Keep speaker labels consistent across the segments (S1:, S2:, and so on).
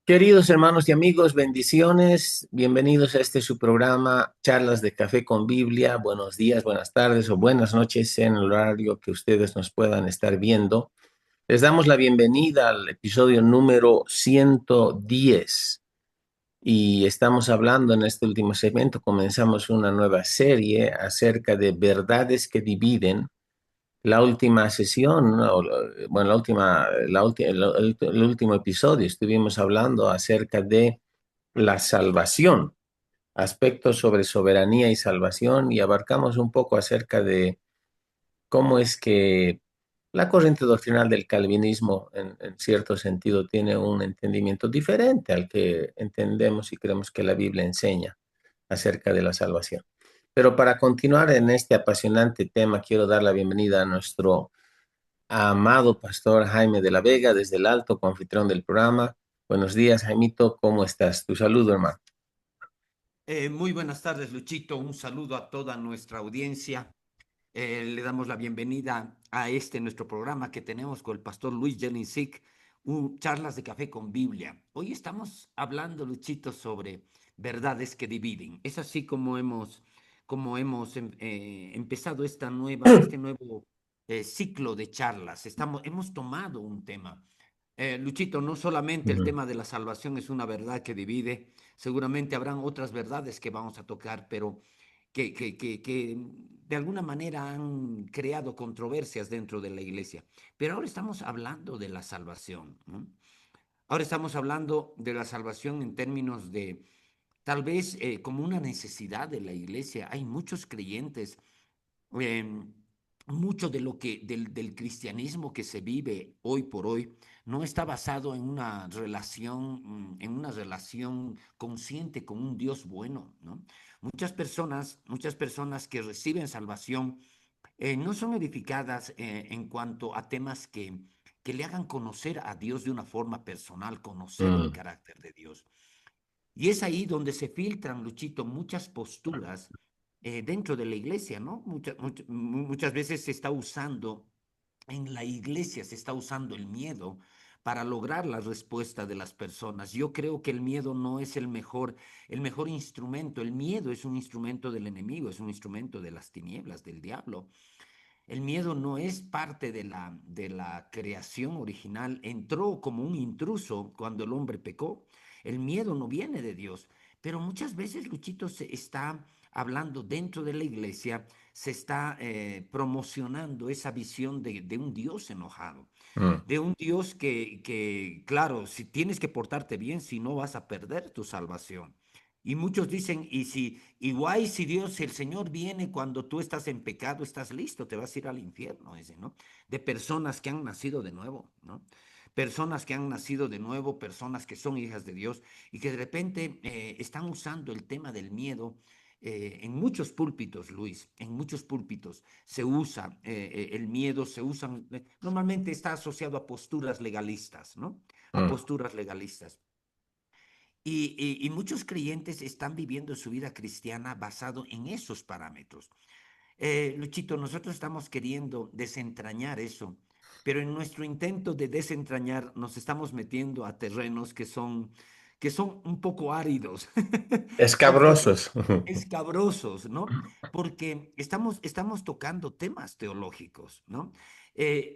S1: Queridos hermanos y amigos, bendiciones. Bienvenidos a este su programa, Charlas de Café con Biblia. Buenos días, buenas tardes o buenas noches en el horario que ustedes nos puedan estar viendo. Les damos la bienvenida al episodio número 110 y estamos hablando en este último segmento. Comenzamos una nueva serie acerca de verdades que dividen. La última sesión, ¿no? Bueno, el último episodio estuvimos hablando acerca de la salvación, aspectos sobre soberanía y salvación, y abarcamos un poco acerca de cómo es que la corriente doctrinal del calvinismo, en cierto sentido, tiene un entendimiento diferente al que entendemos y creemos que la Biblia enseña acerca de la salvación. Pero para continuar en este apasionante tema, quiero dar la bienvenida a nuestro amado pastor Jaime de la Vega desde el Alto, coanfitrión del programa. Buenos días, Jaimito, ¿cómo estás? Tu saludo, hermano.
S2: Muy buenas tardes, Luchito. Un saludo a toda nuestra audiencia. Le damos la bienvenida a nuestro programa que tenemos con el pastor Luis Jelincic, charlas de café con Biblia. Hoy estamos hablando, Luchito, sobre verdades que dividen. Es así como hemos empezado este nuevo ciclo de charlas. Hemos tomado un tema. Luchito, no solamente el
S1: Ujú.
S2: tema de la salvación es una verdad que divide, seguramente habrán otras verdades que vamos a tocar, pero que de alguna manera han creado controversias dentro de la iglesia. Pero ahora estamos hablando de la salvación, ¿no? Ahora estamos hablando de la salvación en términos de tal vez como una necesidad de la iglesia. Hay muchos creyentes, eh, mucho de del cristianismo que se vive hoy por hoy no está basado en una relación consciente con un Dios bueno, ¿no? Muchas personas que reciben salvación no son edificadas en cuanto a temas que le hagan conocer a Dios de una forma personal, conocer el
S1: Mm,
S2: carácter de Dios. Y es ahí donde se filtran, Luchito, muchas posturas dentro de la iglesia, ¿no? Muchas veces se está usando, en la iglesia se está usando el miedo para lograr la respuesta de las personas. Yo creo que el miedo no es el mejor instrumento. El miedo es un instrumento del enemigo, es un instrumento de las tinieblas, del diablo. El miedo no es parte de la creación original, entró como un intruso cuando el hombre pecó. El miedo no viene de Dios, pero muchas veces, Luchito, se está hablando dentro de la iglesia, se está promocionando esa visión de un Dios enojado,
S1: mm.
S2: de un Dios claro, si tienes que portarte bien, si no vas a perder tu salvación. Y muchos dicen, y si, igual si Dios, si el Señor viene cuando tú estás en pecado, estás listo, te vas a ir al infierno, dicen, ¿no? De personas que han nacido de nuevo, ¿no? Personas que han nacido de nuevo, personas que son hijas de Dios y que de repente están usando el tema del miedo en muchos púlpitos, Luis, en muchos púlpitos se usa el miedo, normalmente está asociado a posturas legalistas, ¿no? A
S1: Mm.
S2: posturas legalistas. Y muchos creyentes están viviendo su vida cristiana basado en esos parámetros. Luchito, nosotros estamos queriendo desentrañar eso, pero en nuestro intento de desentrañar nos estamos metiendo a terrenos que son un poco áridos, porque
S1: Escabrosos.
S2: escabrosos, ¿no? Porque estamos tocando temas teológicos, ¿no?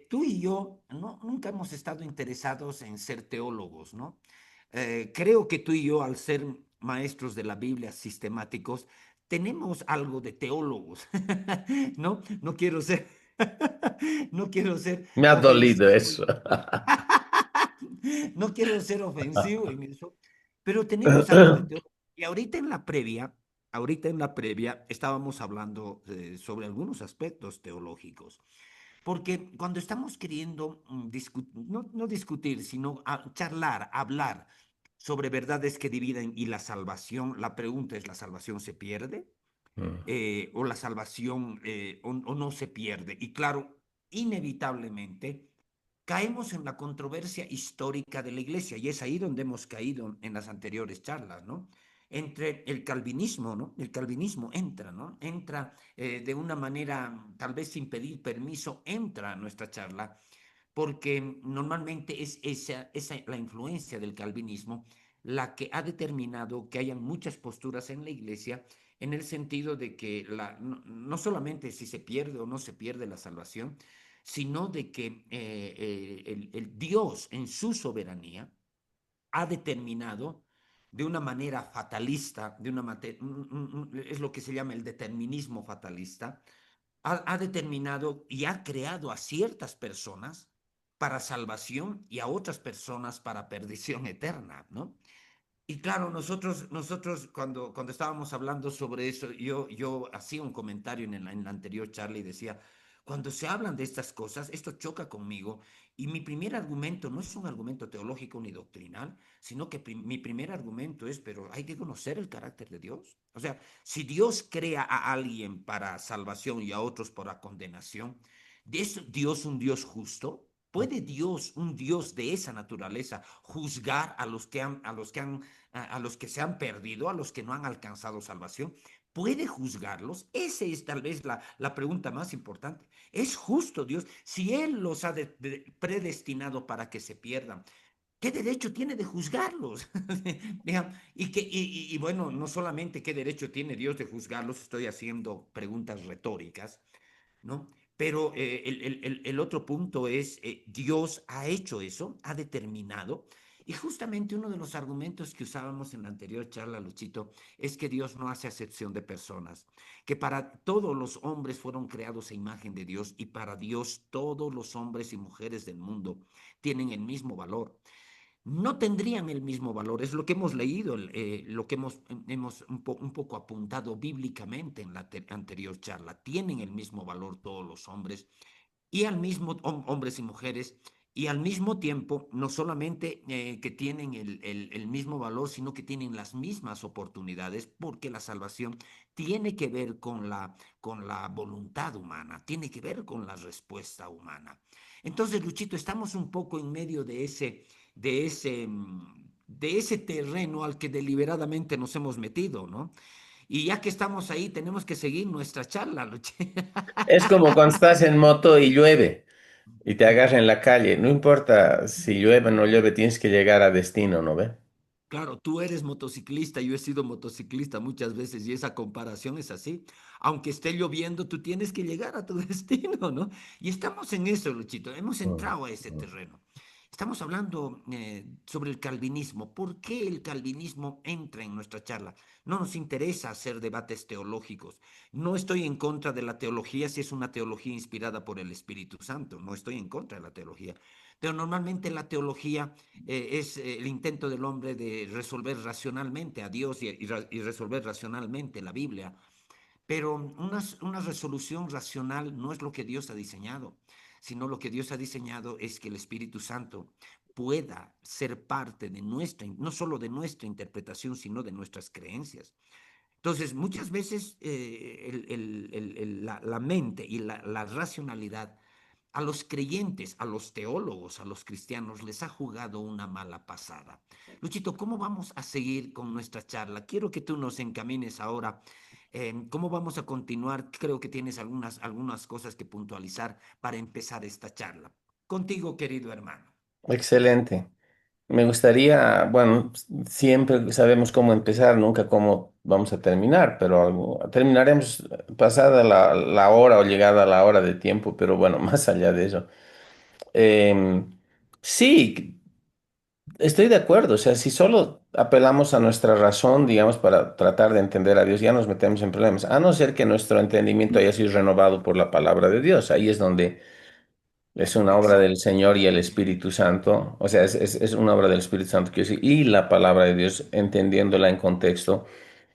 S2: Tú y yo nunca hemos estado interesados en ser teólogos, ¿no? Creo que tú y yo, al ser maestros de la Biblia sistemáticos, tenemos algo de teólogos, ¿no? No quiero ser, no quiero ser
S1: Me ha dolido
S2: ofensivo,
S1: eso.
S2: no quiero ser ofensivo en eso, pero tenemos algo de teología. Y ahorita en la previa estábamos hablando sobre algunos aspectos teológicos, porque cuando estamos queriendo no discutir, sino charlar, hablar sobre verdades que dividen y la salvación, la pregunta es, ¿la salvación se pierde?
S1: Mm,
S2: O la salvación o no se pierde. Y claro, inevitablemente caemos en la controversia histórica de la iglesia y es ahí donde hemos caído en las anteriores charlas, ¿no? Entre el calvinismo, ¿no? El calvinismo entra, ¿no? Entra de una manera, tal vez sin pedir permiso, entra a nuestra charla porque normalmente es la influencia del calvinismo la que ha determinado que hayan muchas posturas en la iglesia en el sentido de que no solamente si se pierde o no se pierde la salvación, sino de que el Dios en su soberanía ha determinado de una manera fatalista, es lo que se llama el determinismo fatalista, ha determinado y ha creado a ciertas personas para salvación y a otras personas para perdición eterna, ¿no? Y claro, nosotros cuando estábamos hablando sobre eso, yo hacía un comentario en la anterior charla y decía, cuando se hablan de estas cosas, esto choca conmigo y mi primer argumento no es un argumento teológico ni doctrinal, sino que mi primer argumento es, pero hay que conocer el carácter de Dios. O sea, si Dios crea a alguien para salvación y a otros para condenación, ¿es Dios un Dios justo? ¿Puede Dios, un Dios de esa naturaleza, juzgar a los que a los que se han perdido, a los que no han alcanzado salvación? ¿Puede juzgarlos? Esa es tal vez la pregunta más importante. ¿Es justo Dios? Si Él los ha predestinado para que se pierdan, ¿qué derecho tiene de juzgarlos? Bueno, no solamente qué derecho tiene Dios de juzgarlos, estoy haciendo preguntas retóricas, ¿no? Pero el otro punto es, Dios ha hecho eso, ha determinado, y justamente uno de los argumentos que usábamos en la anterior charla, Luchito, es que Dios no hace acepción de personas, que para todos los hombres fueron creados a imagen de Dios y para Dios todos los hombres y mujeres del mundo tienen el mismo valor, no tendrían el mismo valor. Es lo que hemos leído, lo que hemos un poco apuntado bíblicamente en la anterior charla. Tienen el mismo valor todos los hombres y al mismo hombres y mujeres. Y al mismo tiempo, no solamente que tienen el mismo valor, sino que tienen las mismas oportunidades, porque la salvación tiene que ver con la voluntad humana, tiene que ver con la respuesta humana. Entonces, Luchito, estamos un poco en medio de ese, de ese terreno al que deliberadamente nos hemos metido, ¿no? Y ya que estamos ahí, tenemos que seguir nuestra charla, Luchito.
S1: Es como cuando estás en moto y llueve y te agarra en la calle. No importa si llueve o no llueve, tienes que llegar a destino, ¿no ve?
S2: Claro, tú eres motociclista, yo he sido motociclista muchas veces y esa comparación es así. Aunque esté lloviendo, tú tienes que llegar a tu destino, ¿no? Y estamos en eso, Luchito, hemos
S1: Mm,
S2: entrado a ese
S1: mm.
S2: terreno. Estamos hablando sobre el calvinismo. ¿Por qué el calvinismo entra en nuestra charla? No nos interesa hacer debates teológicos. No estoy en contra de la teología si es una teología inspirada por el Espíritu Santo. No estoy en contra de la teología. Pero normalmente la teología es el intento del hombre de resolver racionalmente a Dios y resolver racionalmente la Biblia. Pero una resolución racional no es lo que Dios ha diseñado, sino lo que Dios ha diseñado es que el Espíritu Santo pueda ser parte de nuestra, no solo de nuestra interpretación, sino de nuestras creencias. Entonces, muchas veces la mente y la racionalidad a los creyentes, a los teólogos, a los cristianos les ha jugado una mala pasada. Luchito, ¿cómo vamos a seguir con nuestra charla? Quiero que tú nos encamines ahora. ¿Cómo vamos a continuar? Creo que tienes algunas cosas que puntualizar para empezar esta charla. Contigo, querido hermano.
S1: Excelente. Me gustaría, bueno, siempre sabemos cómo empezar, nunca cómo vamos a terminar, pero terminaremos pasada la hora o llegada la hora de tiempo, pero bueno, más allá de eso. Em, sí, estoy de acuerdo, o sea, si solo apelamos a nuestra razón, digamos, para tratar de entender a Dios, ya nos metemos en problemas, a no ser que nuestro entendimiento haya sido renovado por la palabra de Dios, ahí es donde es una obra del
S2: Exacto.
S1: Señor y el Espíritu Santo, o sea, es una obra del Espíritu Santo, quiero decir, y la palabra de Dios, entendiéndola en contexto,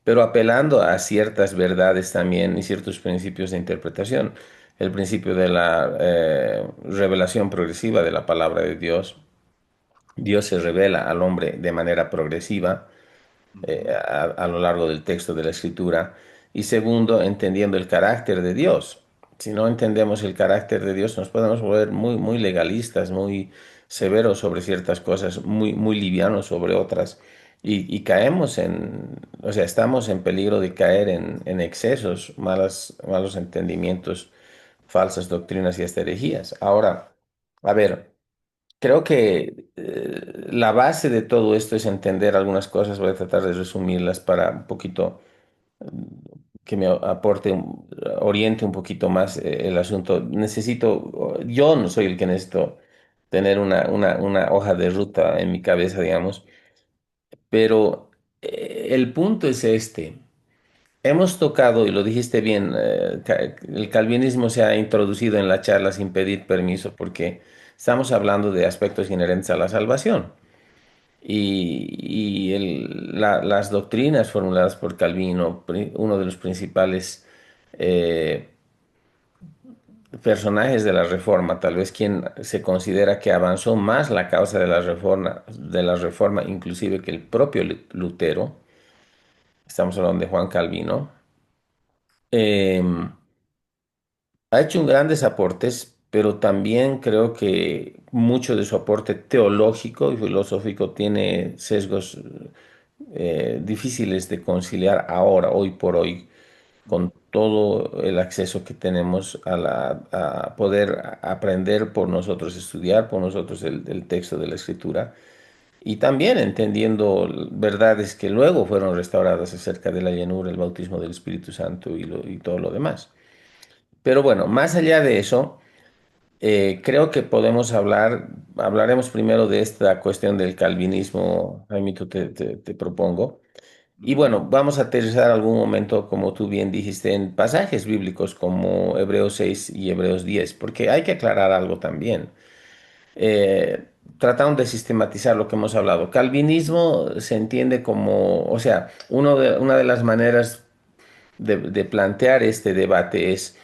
S1: pero apelando a ciertas verdades también y ciertos principios de interpretación. El principio de la revelación progresiva de la palabra de Dios. Dios se revela al hombre de manera progresiva
S2: Ujú.
S1: a lo largo del texto de la escritura. Y segundo, entendiendo el carácter de Dios. Si no entendemos el carácter de Dios, nos podemos volver muy, muy legalistas, muy severos sobre ciertas cosas, muy, muy livianos sobre otras. Y caemos o sea, estamos en peligro de caer en excesos, malos entendimientos, falsas doctrinas y hasta herejías. Ahora, A ver, creo que la base de todo esto es entender algunas cosas. Voy a tratar de resumirlas para un poquito que me aporte, oriente un poquito más el asunto. Yo no soy el que necesito tener una hoja de ruta en mi cabeza, digamos, pero el punto es este. Hemos tocado, y lo dijiste bien, el calvinismo se ha introducido en la charla sin pedir permiso porque estamos hablando de aspectos inherentes a la salvación. Las doctrinas formuladas por Calvino, uno de los principales eh, personajes de la Reforma, tal vez quien se considera que avanzó más la causa de la Reforma, inclusive que el propio Lutero, estamos hablando de Juan Calvino, ha hecho grandes aportes, pero también creo que mucho de su aporte teológico y filosófico tiene sesgos difíciles de conciliar ahora, hoy por hoy, con todo el acceso que tenemos a poder aprender por nosotros, estudiar por nosotros el texto de la Escritura y también entendiendo verdades que luego fueron restauradas acerca de la llenura, el bautismo del Espíritu Santo y todo lo demás. Pero bueno, más allá de eso, creo que podemos hablaremos primero de esta cuestión del calvinismo, Jaimito, te propongo. Y
S2: Ujú.
S1: bueno, vamos a aterrizar algún momento, como tú bien dijiste, en pasajes bíblicos como Hebreos 6 y Hebreos 10, porque hay que aclarar algo también. Tratando de sistematizar lo que hemos hablado. Calvinismo se entiende como, o sea, una de las maneras de plantear este debate es,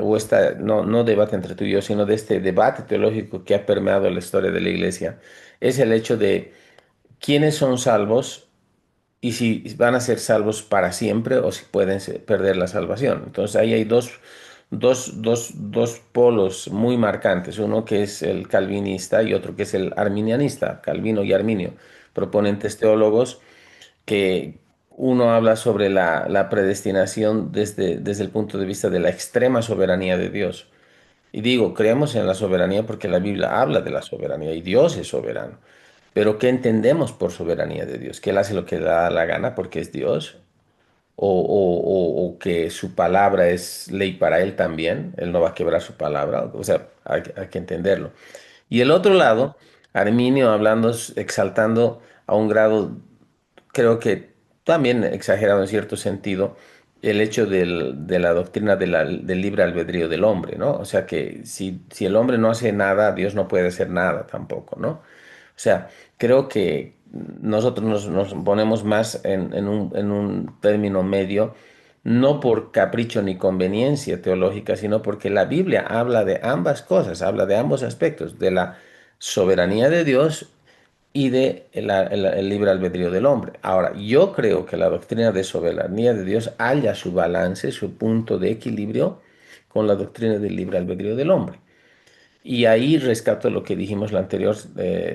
S1: o esta, no debate entre tú y yo, sino de este debate teológico que ha permeado la historia de la iglesia, es el hecho de quiénes son salvos y si van a ser salvos para siempre o si pueden perder la salvación. Entonces ahí hay dos polos muy marcantes, uno que es el calvinista y otro que es el arminianista, Calvino y Arminio,
S2: Ujú.
S1: proponentes teólogos que uno habla sobre la predestinación desde el punto de vista de la extrema soberanía de Dios. Y digo, creemos en la soberanía porque la Biblia habla de la soberanía y Dios es soberano. Pero ¿qué entendemos por soberanía de Dios? ¿Que Él hace lo que le da la gana porque es Dios? ¿O que su palabra es ley para Él también? Él no va a quebrar su palabra. O sea, hay que entenderlo. Y el otro
S2: Claro,
S1: lado, Arminio hablando, exaltando a un grado creo que también exagerado en cierto sentido el hecho de la doctrina del libre albedrío del hombre, ¿no? O sea que si el hombre no hace nada, Dios no puede hacer nada tampoco, ¿no? O sea, creo que nosotros nos ponemos más en un término medio, no
S2: ujú,
S1: por capricho ni conveniencia teológica, sino porque la Biblia habla de ambas cosas, habla de ambos aspectos, de la soberanía de Dios y de el libre albedrío del hombre. Ahora, yo creo que la doctrina de soberanía de Dios halla su balance, su punto de equilibrio con la doctrina del libre albedrío del hombre. Y ahí rescato lo que dijimos la anterior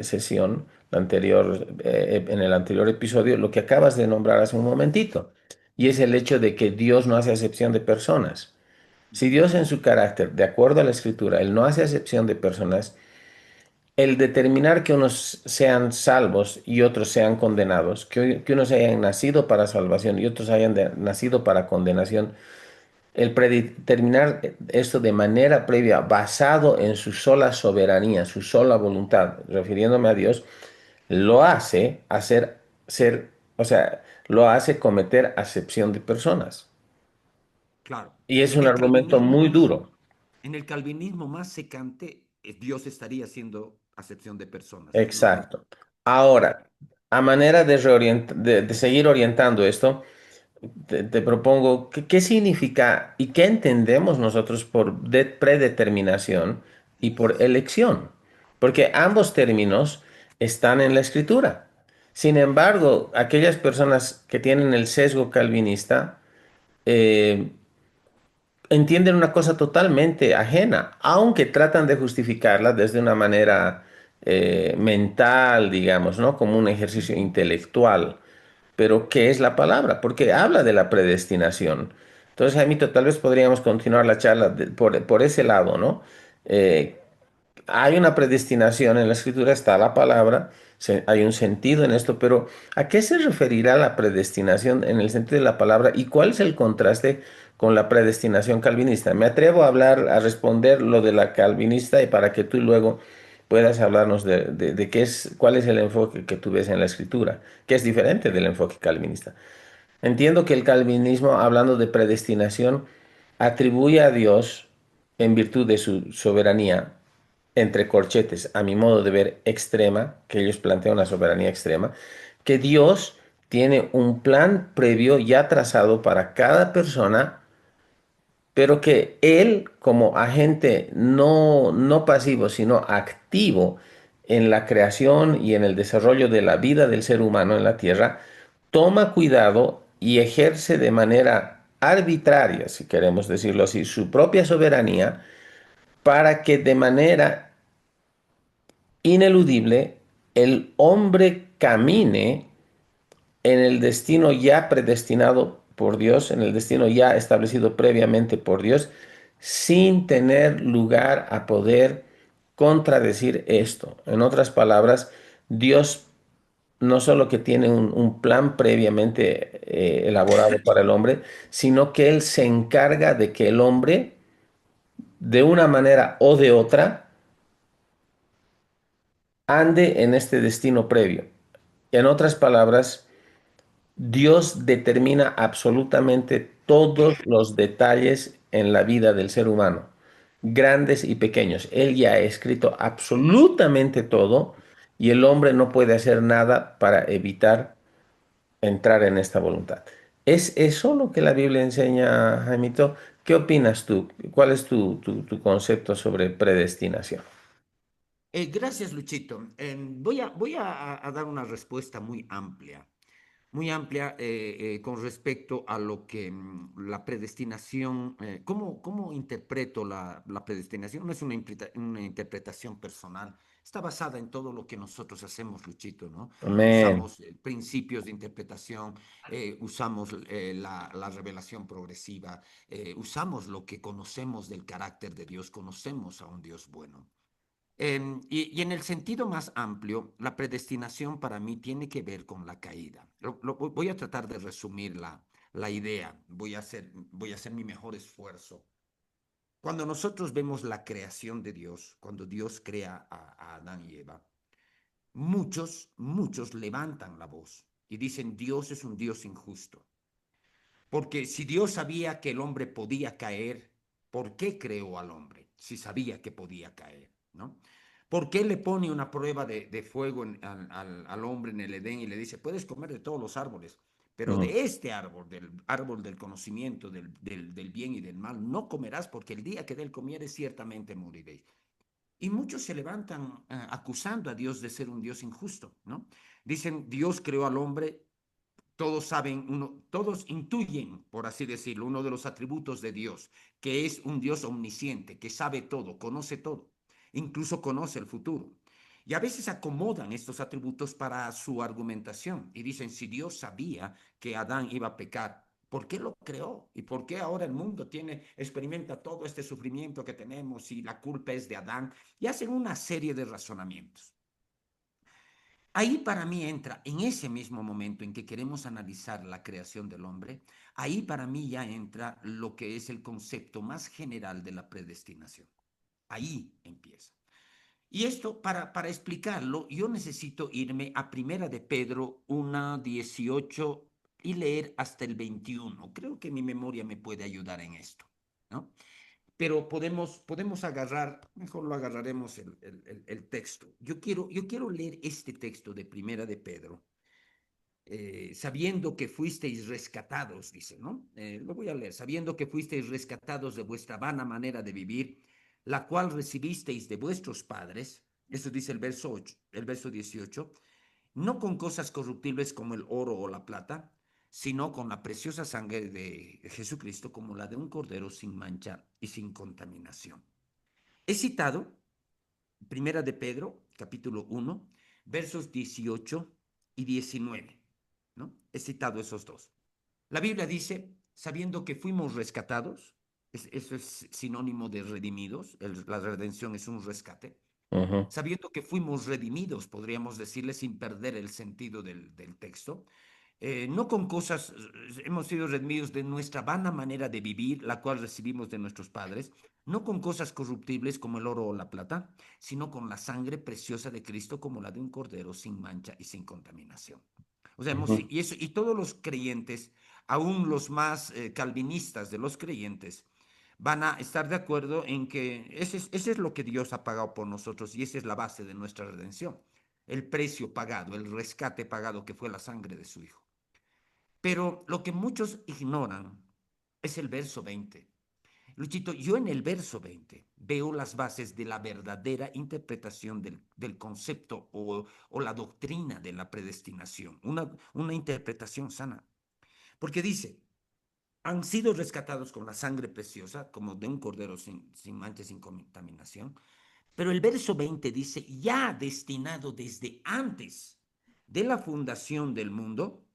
S1: sesión, en el anterior episodio, lo que acabas de nombrar hace un momentito, y es el hecho de que Dios no hace acepción de personas. Si
S2: ujú.
S1: Dios en su carácter, de acuerdo a la Escritura, Él no hace acepción de personas, el determinar que unos sean salvos y otros sean condenados, que unos hayan nacido para salvación y otros hayan nacido para condenación, el predeterminar esto de manera previa, basado en su sola soberanía, su sola voluntad, refiriéndome a Dios, lo hace o sea, lo hace cometer acepción de personas.
S2: Claro.
S1: Y es
S2: En
S1: un
S2: el
S1: argumento
S2: calvinismo
S1: muy
S2: más,
S1: duro.
S2: en el calvinismo más secante, Dios estaría haciendo acepción de personas, es lo que
S1: Exacto.
S2: claro.
S1: Ahora, a manera de seguir orientando esto, te propongo, ¿qué significa y qué entendemos nosotros por predeterminación y por elección? Porque ambos términos están en la escritura. Sin embargo, aquellas personas que tienen el sesgo calvinista eh, entienden una cosa totalmente ajena, aunque tratan de justificarla desde una manera mental, digamos, ¿no? Como un ejercicio intelectual. Pero, ¿qué es la palabra? Porque habla de la predestinación. Entonces, Jaimito, tal vez podríamos continuar la charla por ese lado, ¿no? Eh, hay una predestinación en la escritura, está la palabra, hay un sentido en esto, pero ¿a qué se referirá la predestinación en el sentido de la palabra y cuál es el contraste con la predestinación calvinista? Me atrevo a hablar, a responder lo de la calvinista y para que tú luego puedas hablarnos de qué es, cuál es el enfoque que tú ves en la escritura, que es diferente del enfoque calvinista. Entiendo que el calvinismo, hablando de predestinación, atribuye a Dios, en virtud de su soberanía, entre corchetes, a mi modo de ver, extrema, que ellos plantean una soberanía extrema, que Dios tiene un plan previo ya trazado para cada persona, pero que Él, como agente no pasivo, sino activo en la creación y en el desarrollo de la vida del ser humano en la tierra, toma cuidado y ejerce de manera arbitraria, si queremos decirlo así, su propia soberanía para que de manera ineludible el hombre camine en el destino ya predestinado por Dios, en el destino ya establecido previamente por Dios, sin tener lugar a poder contradecir esto. En otras palabras, Dios no solo que tiene un plan previamente elaborado para el hombre, sino que Él se encarga de que el hombre, de una manera o de otra, ande en este destino previo. En otras palabras, Dios determina absolutamente todos los detalles en la vida del ser humano, grandes y pequeños. Él ya ha escrito absolutamente todo y el hombre no puede hacer nada para evitar entrar en esta voluntad. ¿Es eso lo que la Biblia enseña, Jaimito? ¿Qué opinas tú? ¿Cuál es tu concepto sobre predestinación?
S2: Gracias, Luchito. Voy a dar una respuesta muy amplia con respecto a lo que la predestinación, cómo interpreto la predestinación. No es una interpretación personal, está basada en todo lo que nosotros hacemos, Luchito, ¿no?
S1: Amén.
S2: Usamos principios de interpretación, usamos la revelación progresiva, usamos lo que conocemos del carácter de Dios, conocemos a un Dios bueno. Y en el sentido más amplio, la predestinación para mí tiene que ver con la caída. Voy a tratar de resumir la idea, voy a hacer mi mejor esfuerzo. Cuando nosotros vemos la creación de Dios, cuando Dios crea a Adán y Eva, muchos levantan la voz y dicen, Dios es un Dios injusto. Porque si Dios sabía que el hombre podía caer, ¿por qué creó al hombre? Si sabía que podía caer, ¿no? ¿Por qué le pone una prueba de fuego al hombre en el Edén y le dice, puedes comer de todos los árboles, pero
S1: Mm,
S2: de este árbol, del árbol del conocimiento del bien y del mal, no comerás porque el día que de él comieres ciertamente moriréis? Y muchos se levantan acusando a Dios de ser un Dios injusto, ¿no? Dicen, Dios creó al hombre, todos saben, todos intuyen, por así decirlo, uno de los atributos de Dios, que es un Dios omnisciente, que sabe todo, incluso conoce el futuro. Y a veces acomodan estos atributos para su argumentación y dicen, si Dios sabía que Adán iba a pecar, ¿por qué lo creó? ¿Y por qué ahora el mundo experimenta todo este sufrimiento que tenemos y la culpa es de Adán? Y hacen una serie de razonamientos. Ahí para mí entra, en ese mismo momento en que queremos analizar la creación del hombre, ahí para mí ya entra lo que es el concepto más general de la predestinación. Ahí empieza. Y esto, para explicarlo, yo necesito irme a Primera de Pedro 1:18 y leer hasta el 21. Creo que mi memoria me puede ayudar en esto, ¿no? Pero podemos agarrar, mejor lo agarraremos el texto. Yo quiero leer este texto de Primera de Pedro, sabiendo que fuisteis rescatados, dice, ¿no? Lo voy a leer, sabiendo que fuisteis rescatados de vuestra vana manera de vivir, la cual recibisteis de vuestros padres, eso dice el verso 18, no con cosas corruptibles como el oro o la plata, sino con la preciosa sangre de Jesucristo, como la de un cordero sin mancha y sin contaminación. He citado Primera de Pedro, capítulo 1, versos 18 y 19, ¿no? He citado esos dos. La Biblia dice, sabiendo que fuimos rescatados, eso es sinónimo de redimidos, la redención es un rescate,
S1: ujú,
S2: sabiendo que fuimos redimidos, podríamos decirle, sin perder el sentido del texto. No con cosas, hemos sido redimidos de nuestra vana manera de vivir, la cual recibimos de nuestros padres, no con cosas corruptibles como el oro o la plata, sino con la sangre preciosa de Cristo como la de un cordero sin mancha y sin contaminación. O sea,
S1: ujú,
S2: y todos los creyentes, aún los más calvinistas de los creyentes, van a estar de acuerdo en que ese es lo que Dios ha pagado por nosotros y esa es la base de nuestra redención, el precio pagado, el rescate pagado que fue la sangre de su Hijo. Pero lo que muchos ignoran es el verso 20. Luchito, yo en el verso 20 veo las bases de la verdadera interpretación del concepto o la doctrina de la predestinación, una interpretación sana. Porque dice, han sido rescatados con la sangre preciosa, como de un cordero sin mancha, sin contaminación. Pero el verso 20 dice, ya destinado desde antes de la fundación del mundo,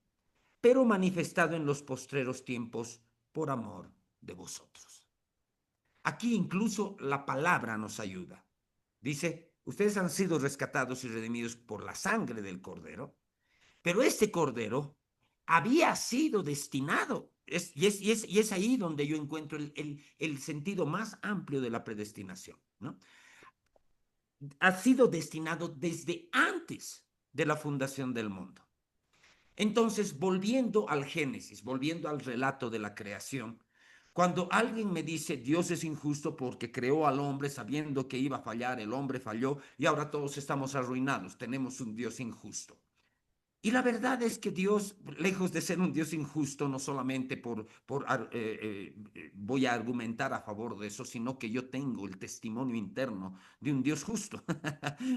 S2: pero manifestado en los postreros tiempos por amor de vosotros. Aquí incluso la palabra nos ayuda. Dice, ustedes han sido rescatados y redimidos por la sangre del cordero, pero este cordero había sido destinado. Y es ahí donde yo encuentro el sentido más amplio de la predestinación, ¿no? Ha sido destinado desde antes de la fundación del mundo. Entonces, volviendo al Génesis, volviendo al relato de la creación, cuando alguien me dice Dios es injusto porque creó al hombre sabiendo que iba a fallar, el hombre falló y ahora todos estamos arruinados, tenemos un Dios injusto. Y la verdad es que Dios, lejos de ser un Dios injusto, no solamente voy a argumentar a favor de eso, sino que yo tengo el testimonio interno de un Dios justo.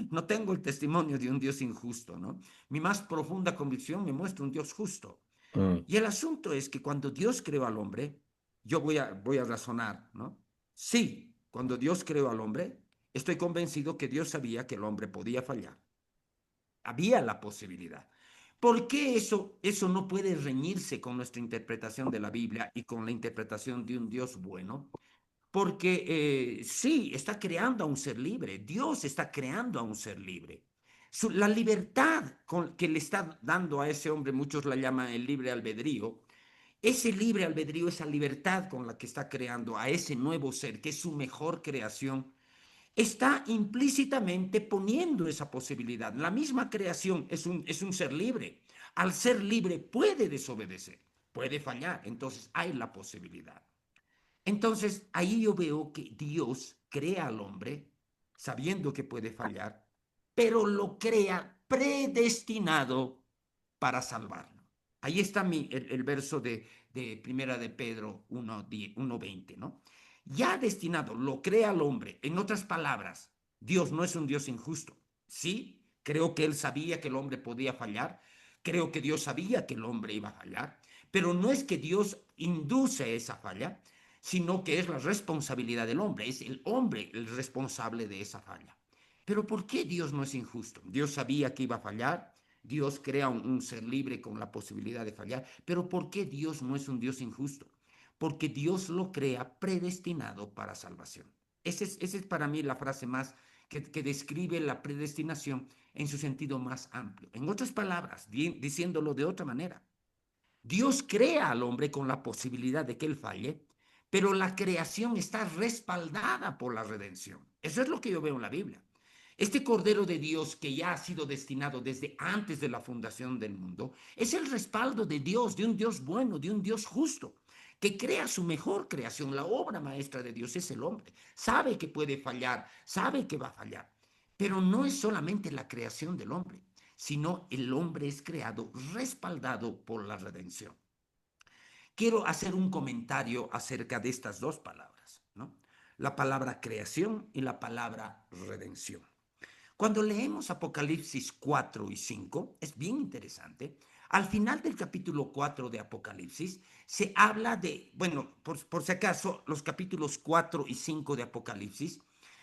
S2: No tengo el testimonio de un Dios injusto, ¿no? Mi más profunda convicción me muestra un Dios justo.
S1: mm,
S2: Y el asunto es que cuando Dios creó al hombre, yo voy a razonar, ¿no? Sí, cuando Dios creó al hombre, estoy convencido que Dios sabía que el hombre podía fallar. Había la posibilidad. ¿Por qué eso no puede reñirse con nuestra interpretación de la Biblia y con la interpretación de un Dios bueno? Porque sí, está creando a un ser libre. Dios está creando a un ser libre. La libertad que le está dando a ese hombre, muchos la llaman el libre albedrío, ese libre albedrío, esa libertad con la que está creando a ese nuevo ser, que es su mejor creación, está implícitamente poniendo esa posibilidad. La misma creación es un ser libre. Al ser libre puede desobedecer, puede fallar, entonces hay la posibilidad. Entonces ahí yo veo que Dios crea al hombre sabiendo que puede fallar, pero lo crea predestinado para salvarlo. Ahí está el verso de Primera de Pedro 1:20, ¿no? Ya destinado, lo crea al hombre. En otras palabras, Dios no es un Dios injusto. Sí, creo que Él sabía que el hombre podía fallar, creo que Dios sabía que el hombre iba a fallar, pero no es que Dios induce esa falla, sino que es la responsabilidad del hombre, es el hombre el responsable de esa falla. Pero ¿por qué Dios no es injusto? Dios sabía que iba a fallar, Dios crea un ser libre con la posibilidad de fallar, pero ¿por qué Dios no es un Dios injusto? Porque Dios lo crea predestinado para salvación. Esa es para mí la frase más que describe la predestinación en su sentido más amplio. En otras palabras, diciéndolo de otra manera, Dios crea al hombre con la posibilidad de que él falle, pero la creación está respaldada por la redención. Eso es lo que yo veo en la Biblia. Este Cordero de Dios que ya ha sido destinado desde antes de la fundación del mundo, es el respaldo de Dios, de un Dios bueno, de un Dios justo, que crea su mejor creación. La obra maestra de Dios es el hombre. Sabe que puede fallar, sabe que va a fallar, pero no es solamente la creación del hombre, sino el hombre es creado respaldado por la redención. Quiero hacer un comentario acerca de estas dos palabras, ¿no? La palabra creación y la palabra redención. Cuando leemos Apocalipsis 4 y 5, es bien interesante. Al final del capítulo 4 de Apocalipsis se habla de, bueno, por si acaso, los capítulos 4 y 5 de Apocalipsis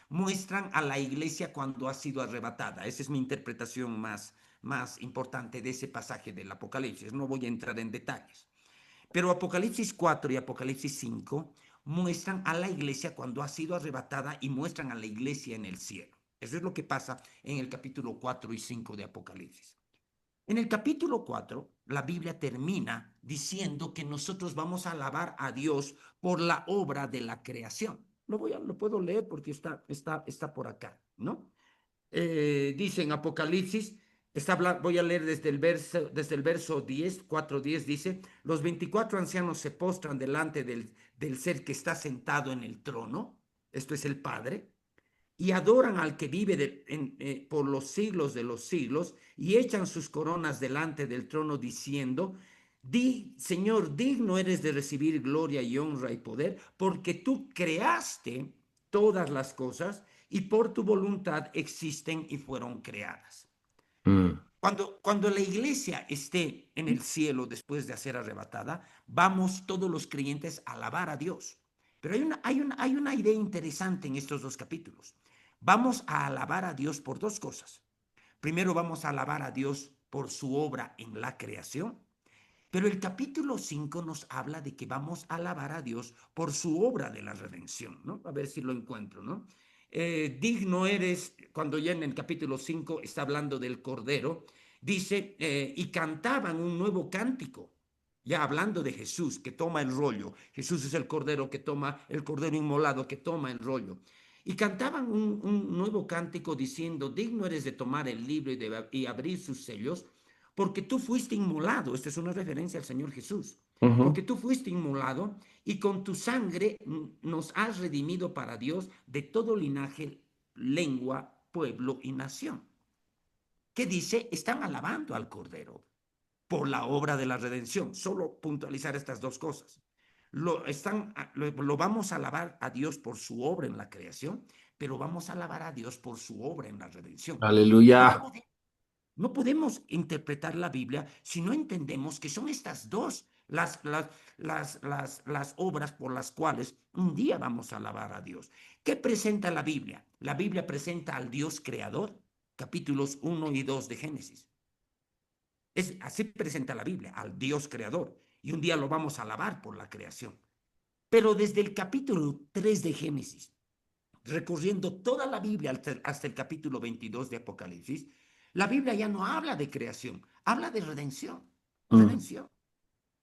S2: muestran a la iglesia cuando ha sido arrebatada. Esa es mi interpretación más importante de ese pasaje del Apocalipsis. No voy a entrar en detalles. Pero Apocalipsis 4 y Apocalipsis 5 muestran a la iglesia cuando ha sido arrebatada y muestran a la iglesia en el cielo. Eso es lo que pasa en el capítulo 4 y 5 de Apocalipsis. En el capítulo 4, la Biblia termina diciendo que nosotros vamos a alabar a Dios por la obra de la creación. Lo puedo leer porque está por acá, ¿no? Dice en Apocalipsis, voy a leer desde el verso 10, 4:10 dice, los 24 ancianos se postran delante del ser que está sentado en el trono, esto es el Padre, y adoran al que vive por los siglos de los siglos y echan sus coronas delante del trono diciendo, Señor, digno eres de recibir gloria y honra y poder, porque tú creaste todas las cosas y por tu voluntad existen y fueron creadas.
S1: Mm.
S2: Cuando la iglesia esté en el cielo después de ser arrebatada, vamos todos los creyentes a alabar a Dios. Pero hay una idea interesante en estos dos capítulos. Vamos a alabar a Dios por dos cosas. Primero vamos a alabar a Dios por su obra en la creación, pero el capítulo 5 nos habla de que vamos a alabar a Dios por su obra de la redención, ¿no? A ver si lo encuentro, ¿no? Digno eres, cuando ya en el capítulo 5 está hablando del Cordero, dice, y cantaban un nuevo cántico, ya hablando de Jesús que toma el rollo. Jesús es el Cordero que toma, el Cordero inmolado que toma el rollo. Y cantaban un nuevo cántico diciendo, digno eres de tomar el libro y abrir sus sellos, porque tú fuiste inmolado, esta es una referencia al Señor Jesús,
S1: Ujú.
S2: porque tú fuiste inmolado y con tu sangre nos has redimido para Dios de todo linaje, lengua, pueblo y nación. ¿Qué dice? Están alabando al Cordero por la obra de la redención. Solo puntualizar estas dos cosas. Lo vamos a alabar a Dios por su obra en la creación, pero vamos a alabar a Dios por su obra en la redención. Y no
S1: Aleluya.
S2: podemos no podemos interpretar la Biblia si no entendemos que son estas dos las obras por las cuales un día vamos a alabar a Dios. ¿Qué presenta la Biblia? La Biblia presenta al Dios creador, capítulos 1 y 2 de Génesis. Así presenta la Biblia, al Dios creador. Y un día lo vamos a alabar por la creación. Pero desde el capítulo 3 de Génesis, recorriendo toda la Biblia hasta el capítulo 22 de Apocalipsis, la Biblia ya no habla de creación, habla de redención.
S1: Mm.
S2: Redención.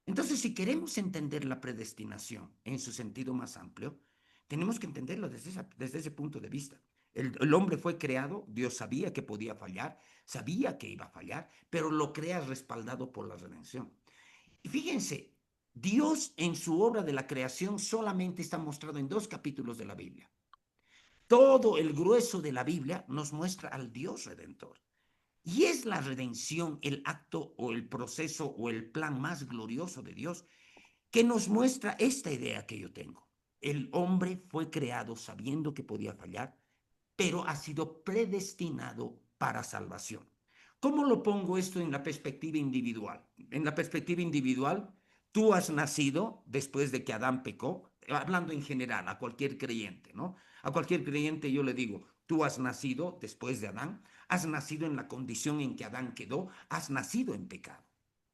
S2: Entonces, si queremos entender la predestinación en su sentido más amplio, tenemos que entenderlo desde ese punto de vista. El hombre fue creado, Dios sabía que podía fallar, sabía que iba a fallar, pero lo crea respaldado por la redención. Y fíjense, Dios en su obra de la creación solamente está mostrado en dos capítulos de la Biblia. Todo el grueso de la Biblia nos muestra al Dios redentor. Y es la redención el acto o el proceso o el plan más glorioso de Dios que nos muestra esta idea que yo tengo. El hombre fue creado sabiendo que podía fallar, pero ha sido predestinado para salvación. ¿Cómo lo pongo esto en la perspectiva individual? En la perspectiva individual, tú has nacido después de que Adán pecó, hablando en general a cualquier creyente, ¿no? A cualquier creyente yo le digo, tú has nacido después de Adán, has nacido en la condición en que Adán quedó, has nacido en pecado,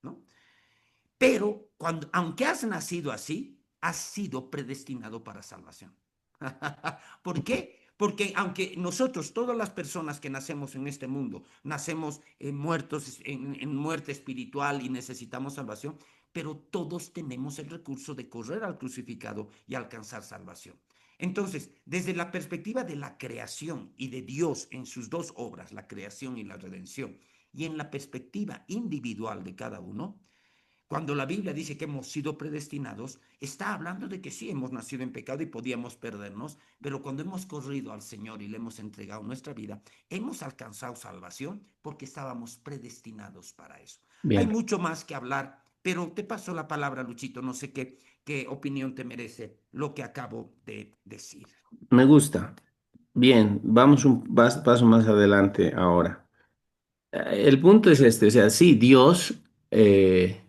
S2: ¿no? Pero aunque has nacido así, has sido predestinado para salvación. ¿Por qué? Porque aunque nosotros, todas las personas que nacemos en este mundo, nacemos muertos en muerte espiritual y necesitamos salvación, pero todos tenemos el recurso de correr al crucificado y alcanzar salvación. Entonces, desde la perspectiva de la creación y de Dios en sus dos obras, la creación y la redención, y en la perspectiva individual de cada uno, cuando la Biblia dice que hemos sido predestinados, está hablando de que sí hemos nacido en pecado y podíamos perdernos, pero cuando hemos corrido al Señor y le hemos entregado nuestra vida, hemos alcanzado salvación porque estábamos predestinados para eso. Hay
S1: Bien,
S2: mucho más que hablar, pero te paso la palabra, Luchito. No sé qué opinión te merece lo que acabo de decir.
S1: me gusta. Bien, vamos un paso más adelante ahora. El punto es este, o sea, sí, Dios, eh,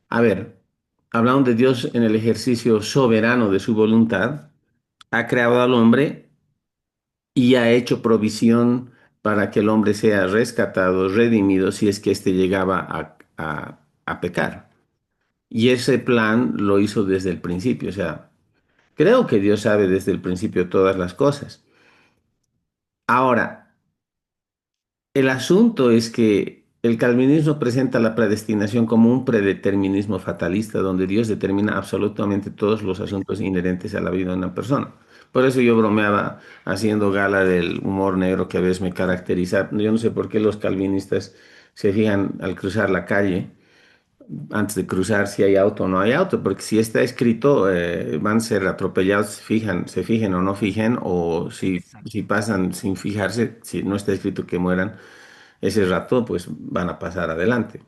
S1: a ver, hablando de Dios en el ejercicio soberano de su voluntad, ha creado al hombre y ha hecho provisión para que el hombre sea rescatado, redimido, si es que éste llegaba a pecar. Y ese plan lo hizo desde el principio, o sea, creo que Dios sabe desde el principio todas las cosas. Ahora, el asunto es que el calvinismo presenta la predestinación como un predeterminismo fatalista, donde Dios determina absolutamente todos los asuntos inherentes a la vida de una persona. Por eso yo bromeaba haciendo gala del humor negro que a veces me caracteriza. Yo no sé por qué los calvinistas se fijan al cruzar la calle, antes de cruzar si hay auto o no hay auto, porque si está escrito, van a ser atropellados, se fijen o no fijen, o si
S2: Exacto.
S1: pasan sin fijarse, si no está escrito que mueran ese rato, pues van a pasar adelante.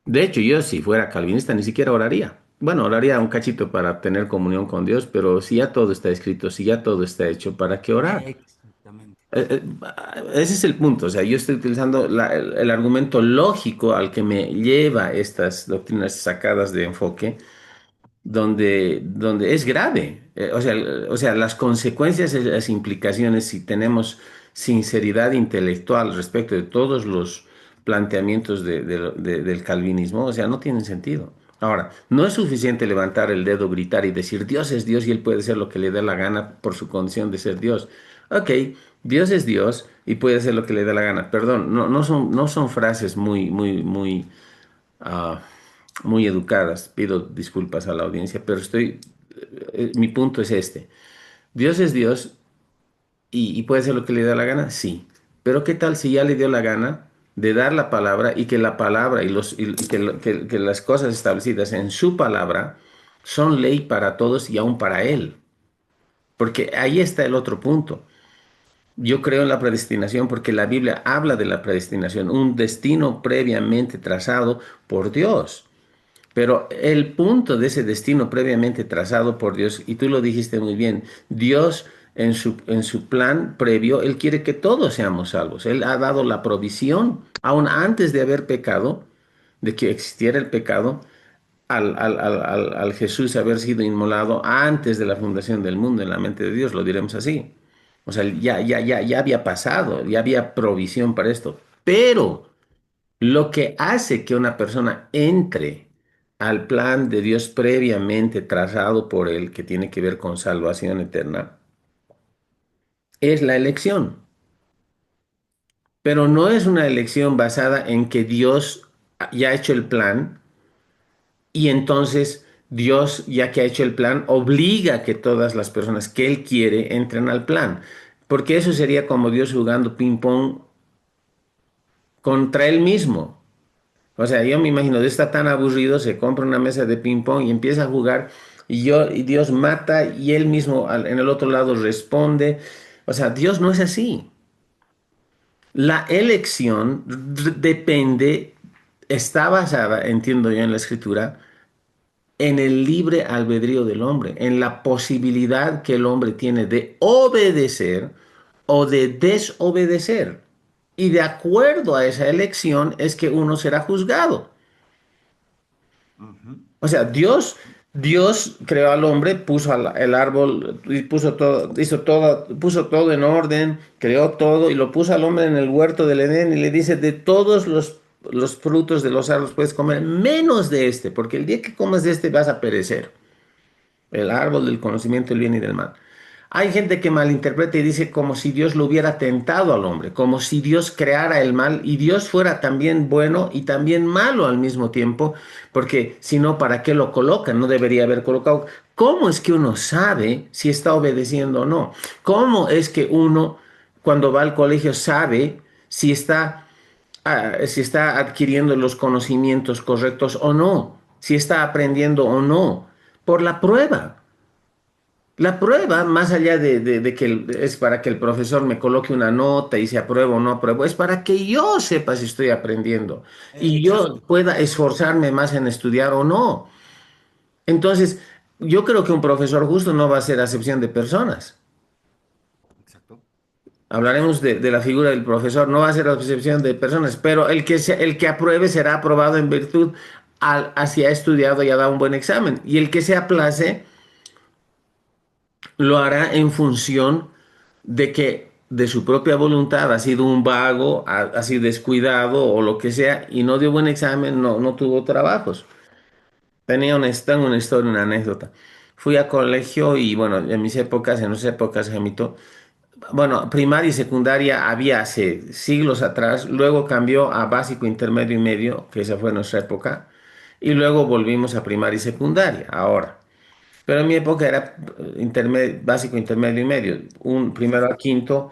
S1: De hecho, yo si fuera calvinista ni siquiera oraría. Bueno, oraría un cachito para tener comunión con Dios, pero si ya todo está escrito, si ya todo está hecho, ¿para qué orar?
S2: Exactamente.
S1: Ese es el punto. O sea, yo estoy utilizando el argumento lógico al que me lleva estas doctrinas sacadas de enfoque donde es grave. O sea, las consecuencias y las implicaciones, si tenemos sinceridad intelectual respecto de todos los planteamientos del calvinismo, o sea, no tienen sentido. Ahora, no es suficiente levantar el dedo, gritar y decir Dios es Dios y Él puede hacer lo que le dé la gana por su condición de ser Dios. Ok, Dios es Dios y puede hacer lo que le dé la gana. Perdón, no son frases ah, muy educadas. Pido disculpas a la audiencia, pero mi punto es este. Dios es Dios y puede hacer lo que le da la gana, sí. Pero ¿qué tal si ya le dio la gana de dar la palabra y que la palabra y que las cosas establecidas en su palabra son ley para todos y aún para él? Porque ahí está el otro punto. Yo creo en la predestinación porque la Biblia habla de la predestinación, un destino previamente trazado por Dios. Pero el punto de ese destino previamente trazado por Dios, y tú lo dijiste muy bien, Dios en su plan previo, Él quiere que todos seamos salvos. Él ha dado la provisión, aún antes de haber pecado, de que existiera el pecado, al Jesús haber sido inmolado antes de la fundación del mundo en la mente de Dios, lo diremos así. O sea, ya había pasado, ya había provisión para esto. Pero lo que hace que una persona entre al plan de Dios previamente trazado por él, que tiene que ver con salvación eterna, es la elección. Pero no es una elección basada en que Dios ya ha hecho el plan y entonces Dios, ya que ha hecho el plan, obliga a que todas las personas que Él quiere entren al plan. Porque eso sería como Dios jugando ping-pong contra Él mismo. O sea, yo me imagino, Dios está tan aburrido, se compra una mesa de ping-pong y empieza a jugar y Dios mata y Él mismo en el otro lado responde. O sea, Dios no es así. La elección depende, está basada, entiendo yo en la escritura, en el libre albedrío del hombre, en la posibilidad que el hombre tiene de obedecer o de desobedecer. Y de acuerdo a esa elección es que uno será juzgado.
S2: Ujú.
S1: O sea, Dios creó al hombre, puso el árbol, y puso todo, puso todo en orden, creó todo y lo puso al hombre en el huerto del Edén y le dice, de todos los frutos de los árboles puedes comer, menos de este, porque el día que comas de este vas a perecer. El árbol del conocimiento del bien y del mal. Hay gente que malinterpreta y dice como si Dios lo hubiera tentado al hombre, como si Dios creara el mal y Dios fuera también bueno y también malo al mismo tiempo, porque si no, ¿para qué lo colocan? No debería haber colocado. ¿Cómo es que uno sabe si está obedeciendo o no? ¿Cómo es que uno, cuando va al colegio, sabe si está adquiriendo los conocimientos correctos o no? Si está aprendiendo o no. Por la prueba. La prueba, más allá de que es para que el profesor me coloque una nota y si apruebo o no apruebo, es para que yo sepa si estoy aprendiendo y yo
S2: Exacto.
S1: pueda esforzarme más en estudiar o no. Entonces, yo creo que un profesor justo no va a ser acepción de personas.
S2: Exacto.
S1: Hablaremos de la figura del profesor, no va a ser acepción de personas, pero el que apruebe será aprobado en virtud si ha estudiado y ha dado un buen examen. Y el que se aplace lo hará en función de que de su propia voluntad ha sido un vago, ha sido descuidado o lo que sea y no dio buen examen, no tuvo trabajos. Tengo una historia, una anécdota. Fui a colegio y bueno, en mis épocas, Gemito, bueno, primaria y secundaria había hace siglos atrás, luego cambió a básico, intermedio y medio, que esa fue nuestra época, y luego volvimos a primaria y secundaria, ahora. Pero en mi época era básico, intermedio y medio, un primero a quinto,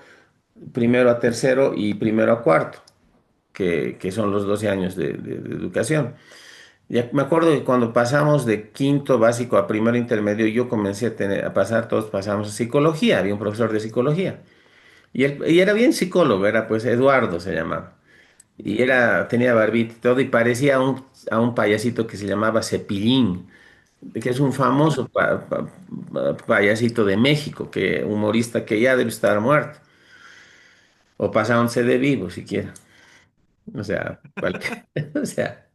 S1: primero a tercero y primero a cuarto, que son los 12 años de educación. Ya me acuerdo que cuando pasamos de quinto básico a primero intermedio, yo comencé a pasar, todos pasamos a psicología, había un profesor de psicología. Y era bien psicólogo, era pues Eduardo se llamaba. Y tenía barbita y todo, y parecía a un payasito que se llamaba Cepillín, que es un famoso payasito de México, humorista que ya debe estar muerto, o pasándose de vivo siquiera. O sea, o sea.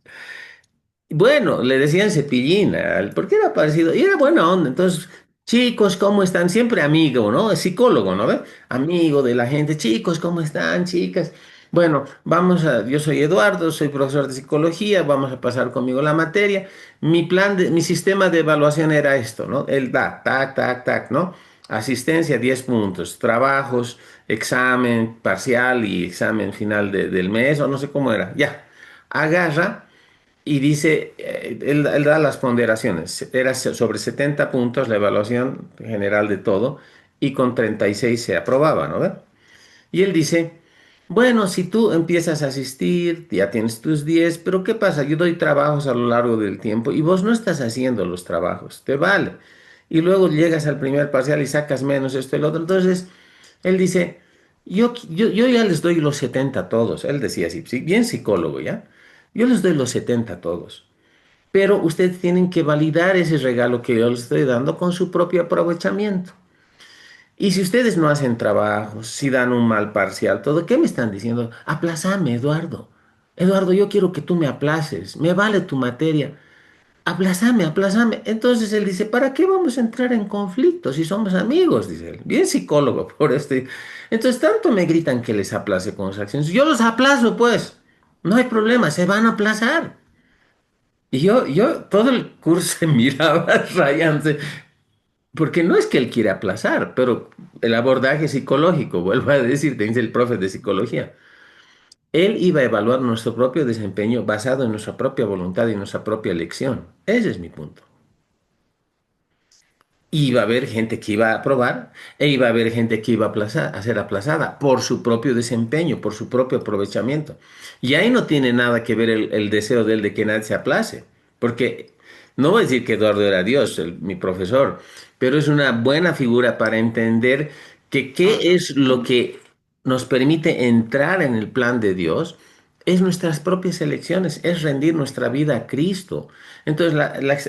S1: Bueno, le decían Cepillín, porque era parecido, y era buena onda. Entonces, chicos, ¿cómo están? Siempre amigo, ¿no? Es psicólogo, ¿no ve? Amigo de la gente. Chicos, ¿cómo están, chicas? Bueno, yo soy Eduardo, soy profesor de psicología, vamos a pasar conmigo la materia. Mi sistema de evaluación era esto, ¿no? Él da, tac, tac, tac, ¿no? Asistencia, 10 puntos, trabajos, examen parcial y examen final del mes, o no sé cómo era. Ya, agarra. Y dice, él da las ponderaciones. Era sobre 70 puntos la evaluación general de todo y con 36 se aprobaba, ¿no ve? Y él dice, bueno, si tú empiezas a asistir, ya tienes tus 10, pero ¿qué pasa? Yo doy trabajos a lo largo del tiempo y vos no estás haciendo los trabajos, te vale. Y luego llegas al primer parcial y sacas menos esto y lo otro. Entonces, él dice, yo ya les doy los 70 a todos. Él decía así, sí, bien psicólogo, ¿ya? Yo les doy los 70 a todos. Pero ustedes tienen que validar ese regalo que yo les estoy dando con su propio aprovechamiento. Y si ustedes no hacen trabajos, si dan un mal parcial, todo, ¿qué me están diciendo? Aplázame, Eduardo. Eduardo, yo quiero que tú me aplaces. Me vale tu materia. Aplázame, aplázame. Entonces él dice, ¿para qué vamos a entrar en conflicto si somos amigos? Dice él. Bien psicólogo por este. Entonces tanto me gritan que les aplace con sus acciones. Yo los aplazo, pues. No hay problema, se van a aplazar. Y yo todo el curso se miraba rayándose, porque no es que él quiera aplazar, pero el abordaje psicológico, vuelvo a decir, te dice el profe de psicología, él iba a evaluar nuestro propio desempeño basado en nuestra propia voluntad y nuestra propia elección. Ese es mi punto. Iba a haber gente que iba a aprobar e iba a haber gente que iba a ser aplazada por su propio desempeño, por su propio aprovechamiento. Y ahí no tiene nada que ver el deseo de él de que nadie se aplace, porque no voy a decir que Eduardo era Dios, mi profesor, pero es una buena figura para entender que qué es lo que nos permite entrar en el plan de Dios. Es nuestras propias elecciones, es rendir nuestra vida a Cristo. Entonces,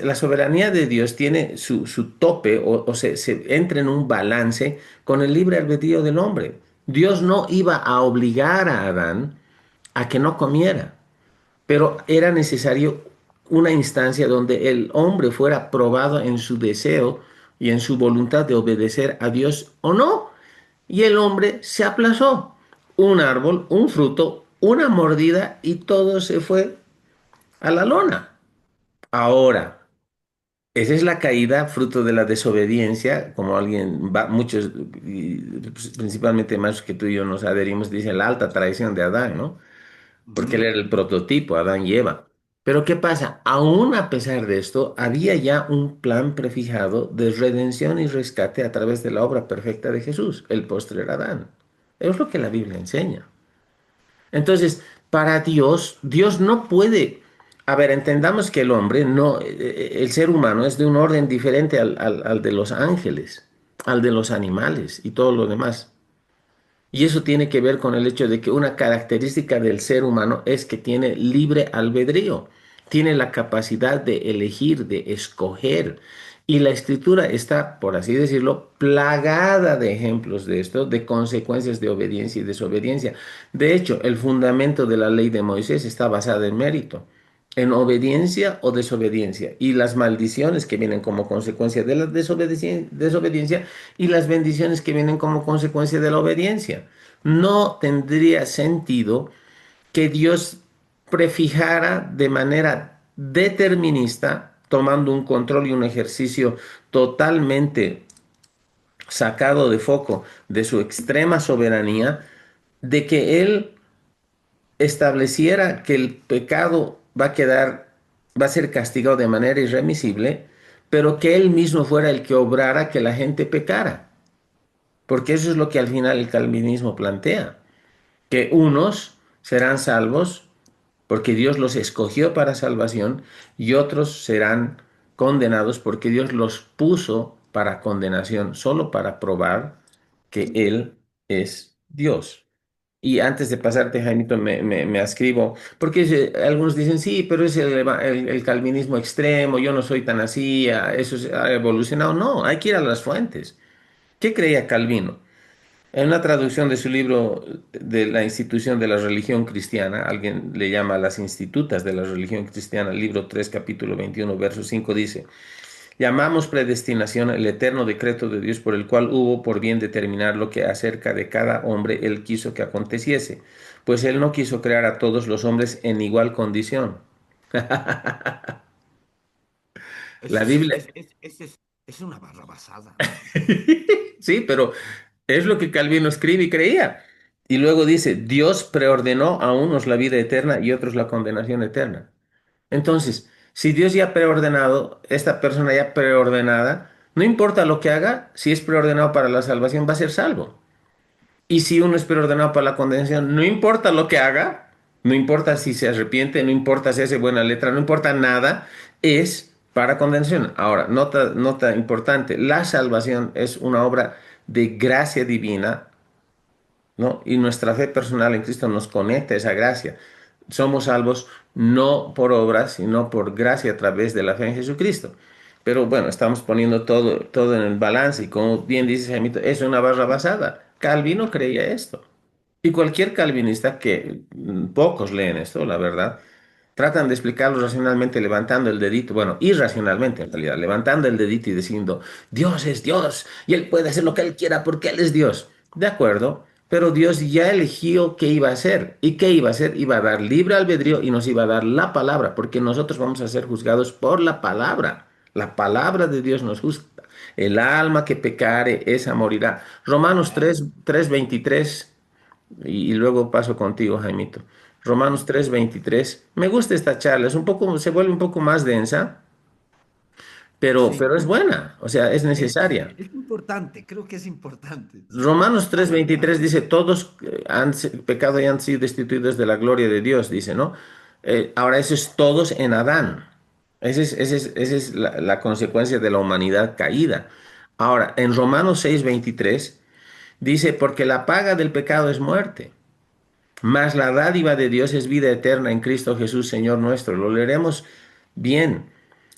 S1: la soberanía de Dios tiene su tope o se entra en un balance con el libre albedrío del hombre. Dios no iba a obligar a Adán a que no comiera, pero era necesario una instancia donde el hombre fuera probado en su deseo y en su voluntad de obedecer a Dios o no. Y el hombre se aplazó. Un árbol, un fruto, una mordida y todo se fue a la lona. Ahora, esa es la caída fruto de la desobediencia, como muchos, y principalmente más que tú y yo nos adherimos, dicen la alta traición de Adán, ¿no? Porque él
S2: Ujú.
S1: era el prototipo, Adán y Eva. Pero ¿qué pasa? Aún a pesar de esto, había ya un plan prefijado de redención y rescate a través de la obra perfecta de Jesús, el postrer Adán. Es lo que la Biblia enseña. Entonces, para Dios, Dios no puede. A ver, entendamos que el hombre, no, el ser humano es de un orden diferente al de los ángeles, al de los animales y todo lo demás. Y eso tiene que ver con el hecho de que una característica del ser humano es que tiene libre albedrío, tiene la capacidad de elegir, de escoger. Y la escritura está, por así decirlo, plagada de ejemplos de esto, de consecuencias de obediencia y desobediencia. De hecho, el fundamento de la ley de Moisés está basado en mérito, en obediencia o desobediencia, y las maldiciones que vienen como consecuencia de la desobediencia y las bendiciones que vienen como consecuencia de la obediencia. No tendría sentido que Dios prefijara de manera determinista, tomando un control y un ejercicio totalmente sacado de foco de su extrema soberanía, de que Él estableciera que el pecado va a ser castigado de manera irremisible, pero que Él mismo fuera el que obrara que la gente pecara. Porque eso es lo que al final el calvinismo plantea, que unos serán salvos porque Dios los escogió para salvación y otros serán condenados porque Dios los puso para condenación, solo para probar que Él es Dios. Y antes de pasarte, Jaimito, me ascribo, porque algunos dicen, sí, pero es el calvinismo extremo, yo no soy tan así, eso ha evolucionado. No, hay que ir a las fuentes. ¿Qué creía Calvino? En una traducción de su libro de la institución de la religión cristiana, alguien le llama las institutas de la religión cristiana, libro 3 capítulo 21 verso 5 dice, llamamos predestinación el eterno decreto de Dios por el cual hubo por bien determinar lo que acerca de cada hombre él quiso que aconteciese, pues él no quiso crear a todos los hombres en igual condición. La
S2: Eso
S1: Biblia,
S2: es una barrabasada, ¿no?
S1: sí, pero es lo que Calvino escribe y creía. Y luego dice, Dios preordenó a unos la vida eterna y otros la condenación eterna. Entonces, si Dios ya ha preordenado, esta persona ya preordenada, no importa lo que haga, si es preordenado para la salvación, va a ser salvo. Y si uno es preordenado para la condenación, no importa lo que haga, no importa si se arrepiente, no importa si hace buena letra, no importa nada, es para condenación. Ahora, nota importante, la salvación es una obra de gracia divina, ¿no? Y nuestra fe personal en Cristo nos conecta a esa gracia. Somos salvos no por obras, sino por gracia a través de la fe en Jesucristo. Pero bueno, estamos poniendo todo en el balance y como bien dice Jaimito, es una barra basada. Calvino creía esto. Y cualquier calvinista que pocos leen esto, la verdad, tratan de explicarlo racionalmente levantando el dedito, bueno, irracionalmente en realidad, levantando el dedito y diciendo, Dios es Dios y Él puede hacer lo que Él quiera porque Él es Dios. De acuerdo, pero Dios ya eligió qué iba a hacer. ¿Y qué iba a hacer? Iba a dar libre albedrío y nos iba a dar la palabra, porque nosotros vamos a ser juzgados por la palabra. La palabra de Dios nos juzga. El alma que pecare, esa morirá. Romanos
S2: Claro.
S1: 3:23 y luego paso contigo, Jaimito. Romanos 3:23. Me gusta esta charla, se vuelve un poco más densa, pero
S2: Sí,
S1: es buena, o sea, es necesaria.
S2: es importante, creo que es importante.
S1: Romanos tres
S2: Háblame,
S1: veintitrés
S2: háblame.
S1: dice, todos han pecado y han sido destituidos de la gloria de Dios, dice, ¿no? Ahora eso es todos en Adán. Esa es la consecuencia de la humanidad caída. Ahora, en Romanos 6:23 dice, porque la paga del pecado es muerte. Mas la dádiva de Dios es vida eterna en Cristo Jesús, Señor nuestro. Lo leeremos bien.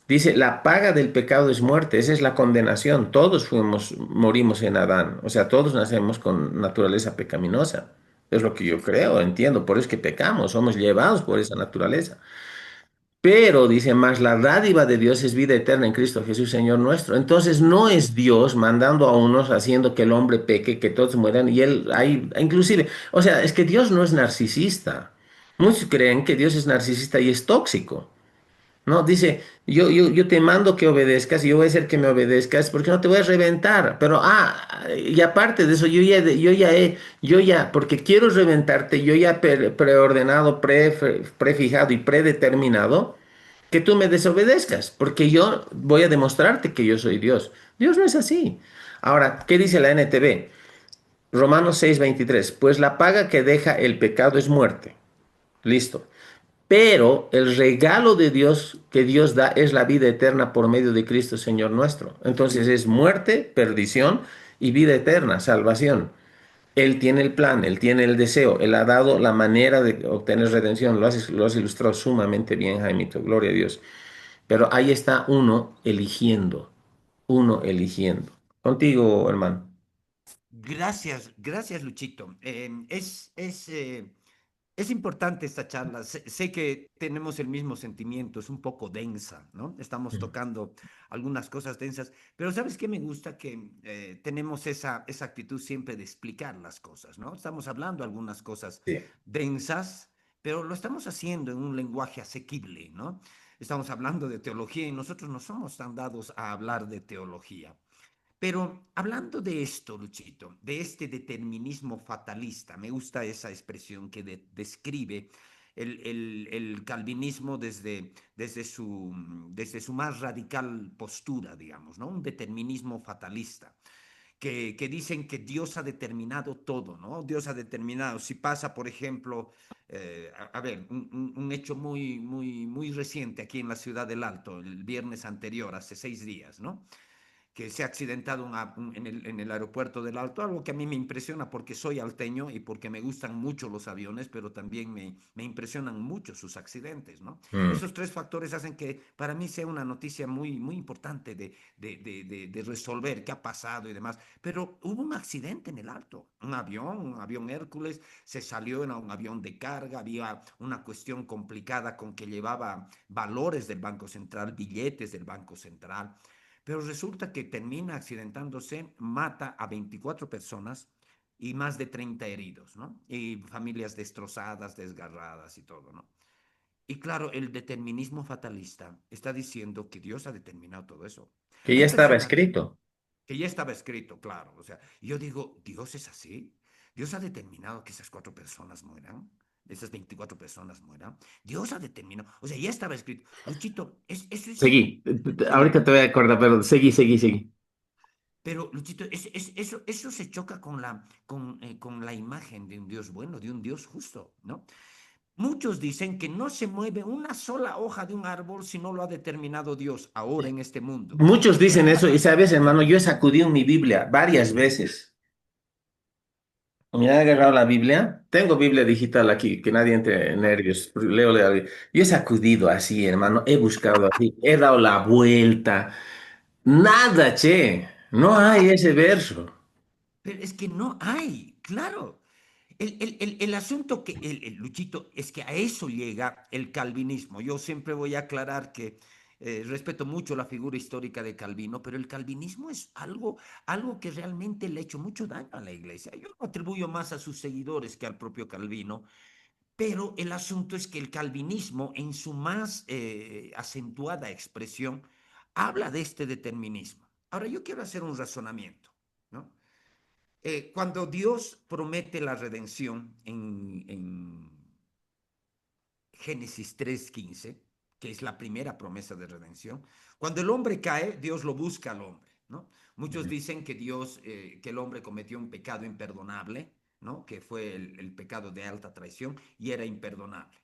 S1: Dice, la paga del pecado es muerte, esa es la condenación. Todos morimos en Adán, o sea, todos nacemos con naturaleza pecaminosa. Es lo que yo creo, entiendo, por eso es que pecamos, somos llevados por esa naturaleza. Pero dice, más la dádiva de Dios es vida eterna en Cristo Jesús, Señor nuestro. Entonces no es Dios mandando a unos haciendo que el hombre peque, que todos mueran y él, hay, inclusive, o sea, es que Dios no es narcisista. Muchos creen que Dios es narcisista y es tóxico. No, dice, yo te mando que obedezcas y yo voy a hacer que me obedezcas porque no te voy a reventar. Pero, y aparte de eso, porque quiero reventarte, yo ya preordenado, prefijado y predeterminado que tú me desobedezcas, porque yo voy a demostrarte que yo soy Dios. Dios no es así. Ahora, ¿qué dice la NTV? Romanos 6:23, pues la paga que deja el pecado es muerte. Listo. Pero el regalo de Dios que Dios da es la vida eterna por medio de Cristo, Señor nuestro. Entonces es muerte, perdición y vida eterna, salvación. Él tiene el plan, Él tiene el deseo, Él ha dado la manera de obtener redención. Lo has ilustrado sumamente bien, Jaimito, gloria a Dios. Pero ahí está uno eligiendo. Contigo, hermano.
S2: Gracias, gracias, Luchito. Es importante esta charla. Sé que tenemos el mismo sentimiento, es un poco densa, ¿no? Estamos tocando algunas cosas densas, pero ¿sabes qué me gusta? Que tenemos esa actitud siempre de explicar las cosas, ¿no? Estamos hablando algunas cosas
S1: Sí.
S2: densas, pero lo estamos haciendo en un lenguaje asequible, ¿no? Estamos hablando de teología y nosotros no somos tan dados a hablar de teología. Pero hablando de esto, Luchito, de este determinismo fatalista, me gusta esa expresión que describe el calvinismo desde su más radical postura, digamos, ¿no? Un determinismo fatalista que dicen que Dios ha determinado todo, ¿no? Dios ha determinado, si pasa, por ejemplo, a ver, un hecho muy reciente aquí en la ciudad del Alto, el viernes anterior, hace 6 días, ¿no? Que se ha accidentado en el aeropuerto del Alto, algo que a mí me impresiona porque soy alteño y porque me gustan mucho los aviones, pero también me impresionan mucho sus accidentes, ¿no?
S1: Mm.
S2: Esos tres factores hacen que para mí sea una noticia muy importante de resolver qué ha pasado y demás. Pero hubo un accidente en el Alto, un avión Hércules, se salió en un avión de carga, había una cuestión complicada con que llevaba valores del Banco Central, billetes del Banco Central, pero resulta que termina accidentándose, mata a 24 personas y más de 30 heridos, ¿no? Y familias destrozadas, desgarradas y todo, ¿no? Y claro, el determinismo fatalista está diciendo que Dios ha determinado todo eso.
S1: Que ya
S2: Hay
S1: estaba
S2: personas
S1: escrito.
S2: que ya estaba escrito, claro. O sea, yo digo, ¿Dios es así? ¿Dios ha determinado que esas 4 personas mueran? ¿Esas 24 personas mueran? Dios ha determinado. O sea, ya estaba escrito. Luchito, eso es.
S1: Seguí.
S2: Dime.
S1: Ahorita te voy a acordar, pero seguí.
S2: Pero, Luchito, eso se choca con la imagen de un Dios bueno, de un Dios justo, ¿no? Muchos dicen que no se mueve una sola hoja de un árbol si no lo ha determinado Dios ahora en este mundo.
S1: Muchos
S2: ¿Qué
S1: dicen eso y
S2: pasa?
S1: sabes, hermano, yo he sacudido mi Biblia varias veces. Mira, he agarrado la Biblia. Tengo Biblia digital aquí, que nadie entre en nervios. Leo la Biblia. Yo he sacudido así, hermano. He buscado así. He dado la vuelta. Nada, che. No hay ese verso.
S2: Pero es que no hay, claro. El asunto que, Luchito, es que a eso llega el calvinismo. Yo siempre voy a aclarar que respeto mucho la figura histórica de Calvino, pero el calvinismo es algo que realmente le ha hecho mucho daño a la iglesia. Yo lo atribuyo más a sus seguidores que al propio Calvino, pero el asunto es que el calvinismo, en su más acentuada expresión, habla de este determinismo. Ahora, yo quiero hacer un razonamiento, ¿no? Cuando Dios promete la redención en Génesis 3:15, que es la primera promesa de redención, cuando el hombre cae, Dios lo busca al hombre, ¿no? Muchos dicen que que el hombre cometió un pecado imperdonable, ¿no? Que fue el pecado de alta traición y era imperdonable.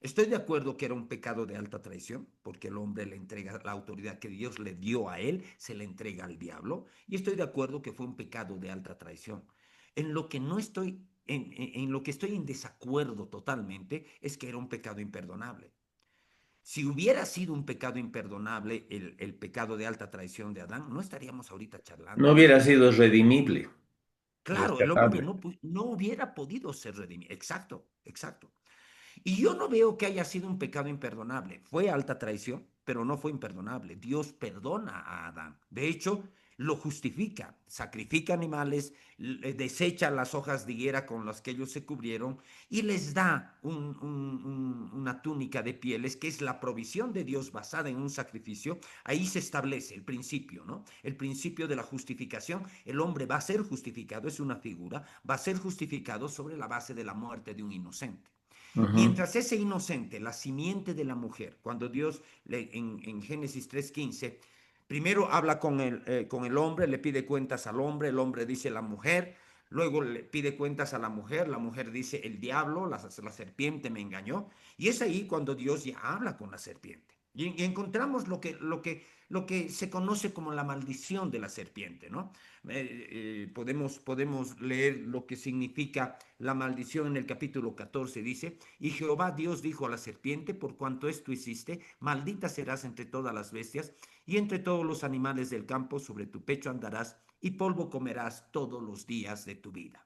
S2: Estoy de acuerdo que era un pecado de alta traición, porque el hombre le entrega la autoridad que Dios le dio a él, se le entrega al diablo, y estoy de acuerdo que fue un pecado de alta traición. En lo que no estoy, en lo que estoy en desacuerdo totalmente es que era un pecado imperdonable. Si hubiera sido un pecado imperdonable el pecado de alta traición de Adán, no estaríamos ahorita
S1: No
S2: charlando.
S1: hubiera sido redimible,
S2: Claro, el hombre
S1: rescatable.
S2: no hubiera podido ser redimido. Exacto, exacto. Y yo no veo que haya sido un pecado imperdonable. Fue alta traición, pero no fue imperdonable. Dios perdona a Adán. De hecho, lo justifica. Sacrifica animales, desecha las hojas de higuera con las que ellos se cubrieron y les da una túnica de pieles que es la provisión de Dios basada en un sacrificio. Ahí se establece el principio, ¿no? El principio de la justificación. El hombre va a ser justificado, es una figura, va a ser justificado sobre la base de la muerte de un inocente.
S1: Ujú.
S2: Mientras ese inocente, la simiente de la mujer, cuando Dios en Génesis 3:15, primero habla con el hombre, le pide cuentas al hombre, el hombre dice la mujer, luego le pide cuentas a la mujer dice el diablo, la serpiente me engañó, y es ahí cuando Dios ya habla con la serpiente. Y encontramos lo que se conoce como la maldición de la serpiente, ¿no? Podemos leer lo que significa la maldición en el capítulo 14. Dice, y Jehová Dios dijo a la serpiente, por cuanto esto hiciste, maldita serás entre todas las bestias y entre todos los animales del campo, sobre tu pecho andarás y polvo comerás todos los días de tu vida.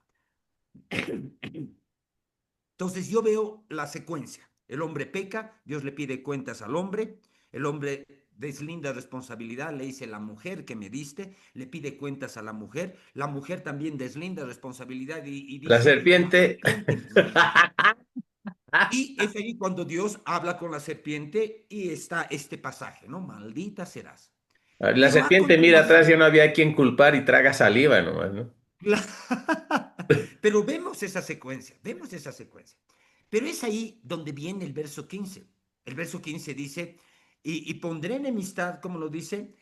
S2: Entonces yo veo la secuencia. El hombre peca, Dios le pide cuentas al hombre, el hombre deslinda responsabilidad, le dice la mujer que me diste, le pide cuentas a la mujer también deslinda responsabilidad y
S1: La
S2: dice, la
S1: serpiente.
S2: serpiente me engañó. Y es ahí cuando Dios habla con la serpiente y está este pasaje, ¿no? Maldita serás.
S1: La
S2: Pero a
S1: serpiente mira atrás,
S2: continuación,
S1: ya no había quien culpar y traga saliva nomás, ¿no?
S2: pero vemos esa secuencia. Pero es ahí donde viene el verso 15. El verso 15 dice, y pondré enemistad, como lo dice,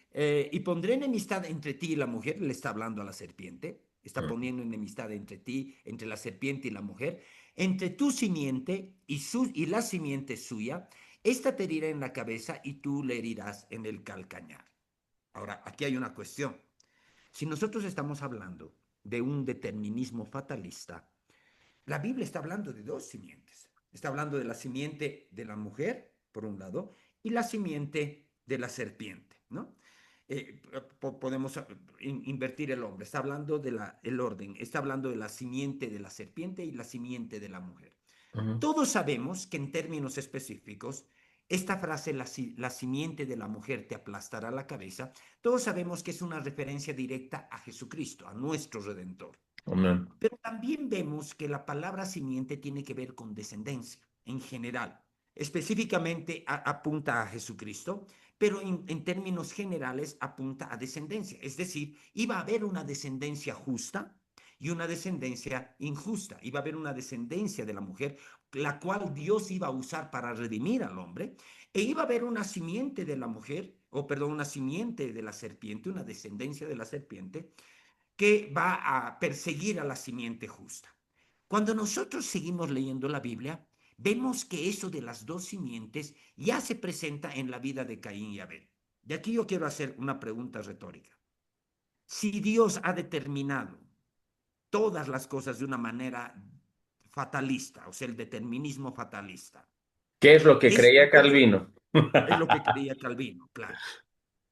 S2: y pondré enemistad entre ti y la mujer, le está hablando a la serpiente, está
S1: Mm,
S2: poniendo enemistad entre ti, entre la serpiente y la mujer, entre tu simiente y la simiente suya, esta te herirá en la cabeza y tú le herirás en el calcañar. Ahora, aquí hay una cuestión. Si nosotros estamos hablando de un determinismo fatalista, la Biblia está hablando de dos simientes. Está hablando de la simiente de la mujer, por un lado, y la simiente de la serpiente, ¿no? Podemos invertir el hombre. Está hablando del orden. Está hablando de la simiente de la serpiente y la simiente de la mujer.
S1: ujú.
S2: Todos sabemos que en términos específicos, esta frase, la simiente de la mujer te aplastará la cabeza, todos sabemos que es una referencia directa a Jesucristo, a nuestro Redentor.
S1: Amén.
S2: Pero también vemos que la palabra simiente tiene que ver con descendencia en general. Específicamente apunta a Jesucristo, pero en términos generales apunta a descendencia. Es decir, iba a haber una descendencia justa y una descendencia injusta. Iba a haber una descendencia de la mujer, la cual Dios iba a usar para redimir al hombre, e iba a haber una simiente de la mujer, o perdón, una simiente de la serpiente, una descendencia de la serpiente, que va a perseguir a la simiente justa. Cuando nosotros seguimos leyendo la Biblia, vemos que eso de las dos simientes ya se presenta en la vida de Caín y Abel. De aquí yo quiero hacer una pregunta retórica. Si Dios ha determinado todas las cosas de una manera fatalista, o sea, el determinismo fatalista,
S1: ¿Qué es lo que
S2: es
S1: creía
S2: Dios,
S1: Calvino?
S2: es lo que creía Calvino, claro.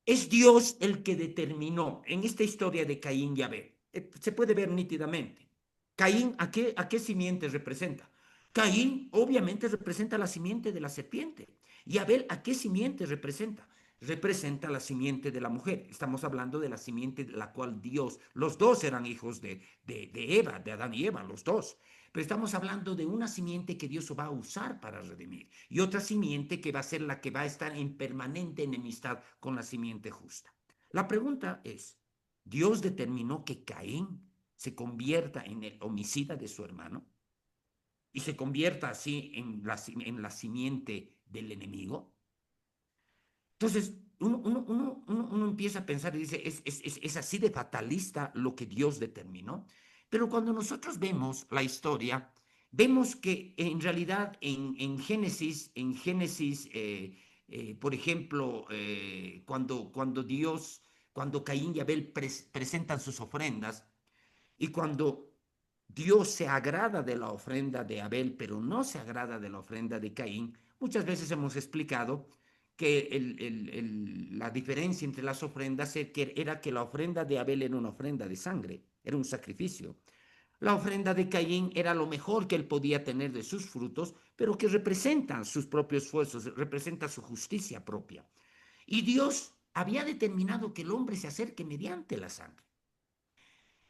S2: Es Dios el que determinó en esta historia de Caín y Abel. Se puede ver nítidamente. Caín, ¿a qué simiente representa? Caín obviamente representa la simiente de la serpiente. ¿Y Abel a qué simiente representa? Representa la simiente de la mujer. Estamos hablando de la simiente de la cual Dios, los dos eran hijos de Eva, de Adán y Eva, los dos. Pero estamos hablando de una simiente que Dios va a usar para redimir y otra simiente que va a ser la que va a estar en permanente enemistad con la simiente justa. La pregunta es, ¿Dios determinó que Caín se convierta en el homicida de su hermano y se convierta así en la simiente del enemigo? Entonces, uno empieza a pensar y dice, es así de fatalista lo que Dios determinó. Pero cuando nosotros vemos la historia, vemos que en realidad por ejemplo, cuando Caín y Abel presentan sus ofrendas, y cuando Dios se agrada de la ofrenda de Abel, pero no se agrada de la ofrenda de Caín, muchas veces hemos explicado que la diferencia entre las ofrendas era que la ofrenda de Abel era una ofrenda de sangre, era un sacrificio. La ofrenda de Caín era lo mejor que él podía tener de sus frutos, pero que representan sus propios esfuerzos, representa su justicia propia. Y Dios había determinado que el hombre se acerque mediante la sangre.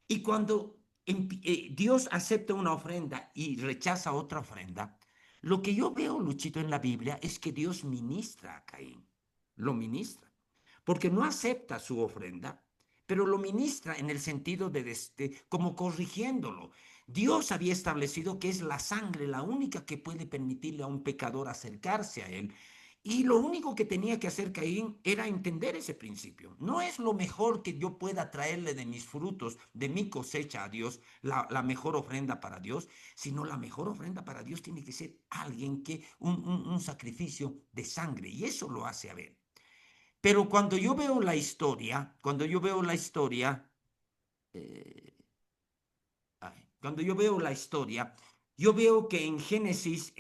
S2: Y cuando Dios acepta una ofrenda y rechaza otra ofrenda, lo que yo veo, Luchito, en la Biblia es que Dios ministra a Caín, lo ministra, porque no acepta su ofrenda, pero lo ministra en el sentido de como corrigiéndolo. Dios había establecido que es la sangre la única que puede permitirle a un pecador acercarse a él. Y lo único que tenía que hacer Caín era entender ese principio. No es lo mejor que yo pueda traerle de mis frutos, de mi cosecha a Dios, la mejor ofrenda para Dios, sino la mejor ofrenda para Dios tiene que ser alguien un sacrificio de sangre. Y eso lo hace a ver. Pero eh, cuando yo veo la historia, yo veo que en Génesis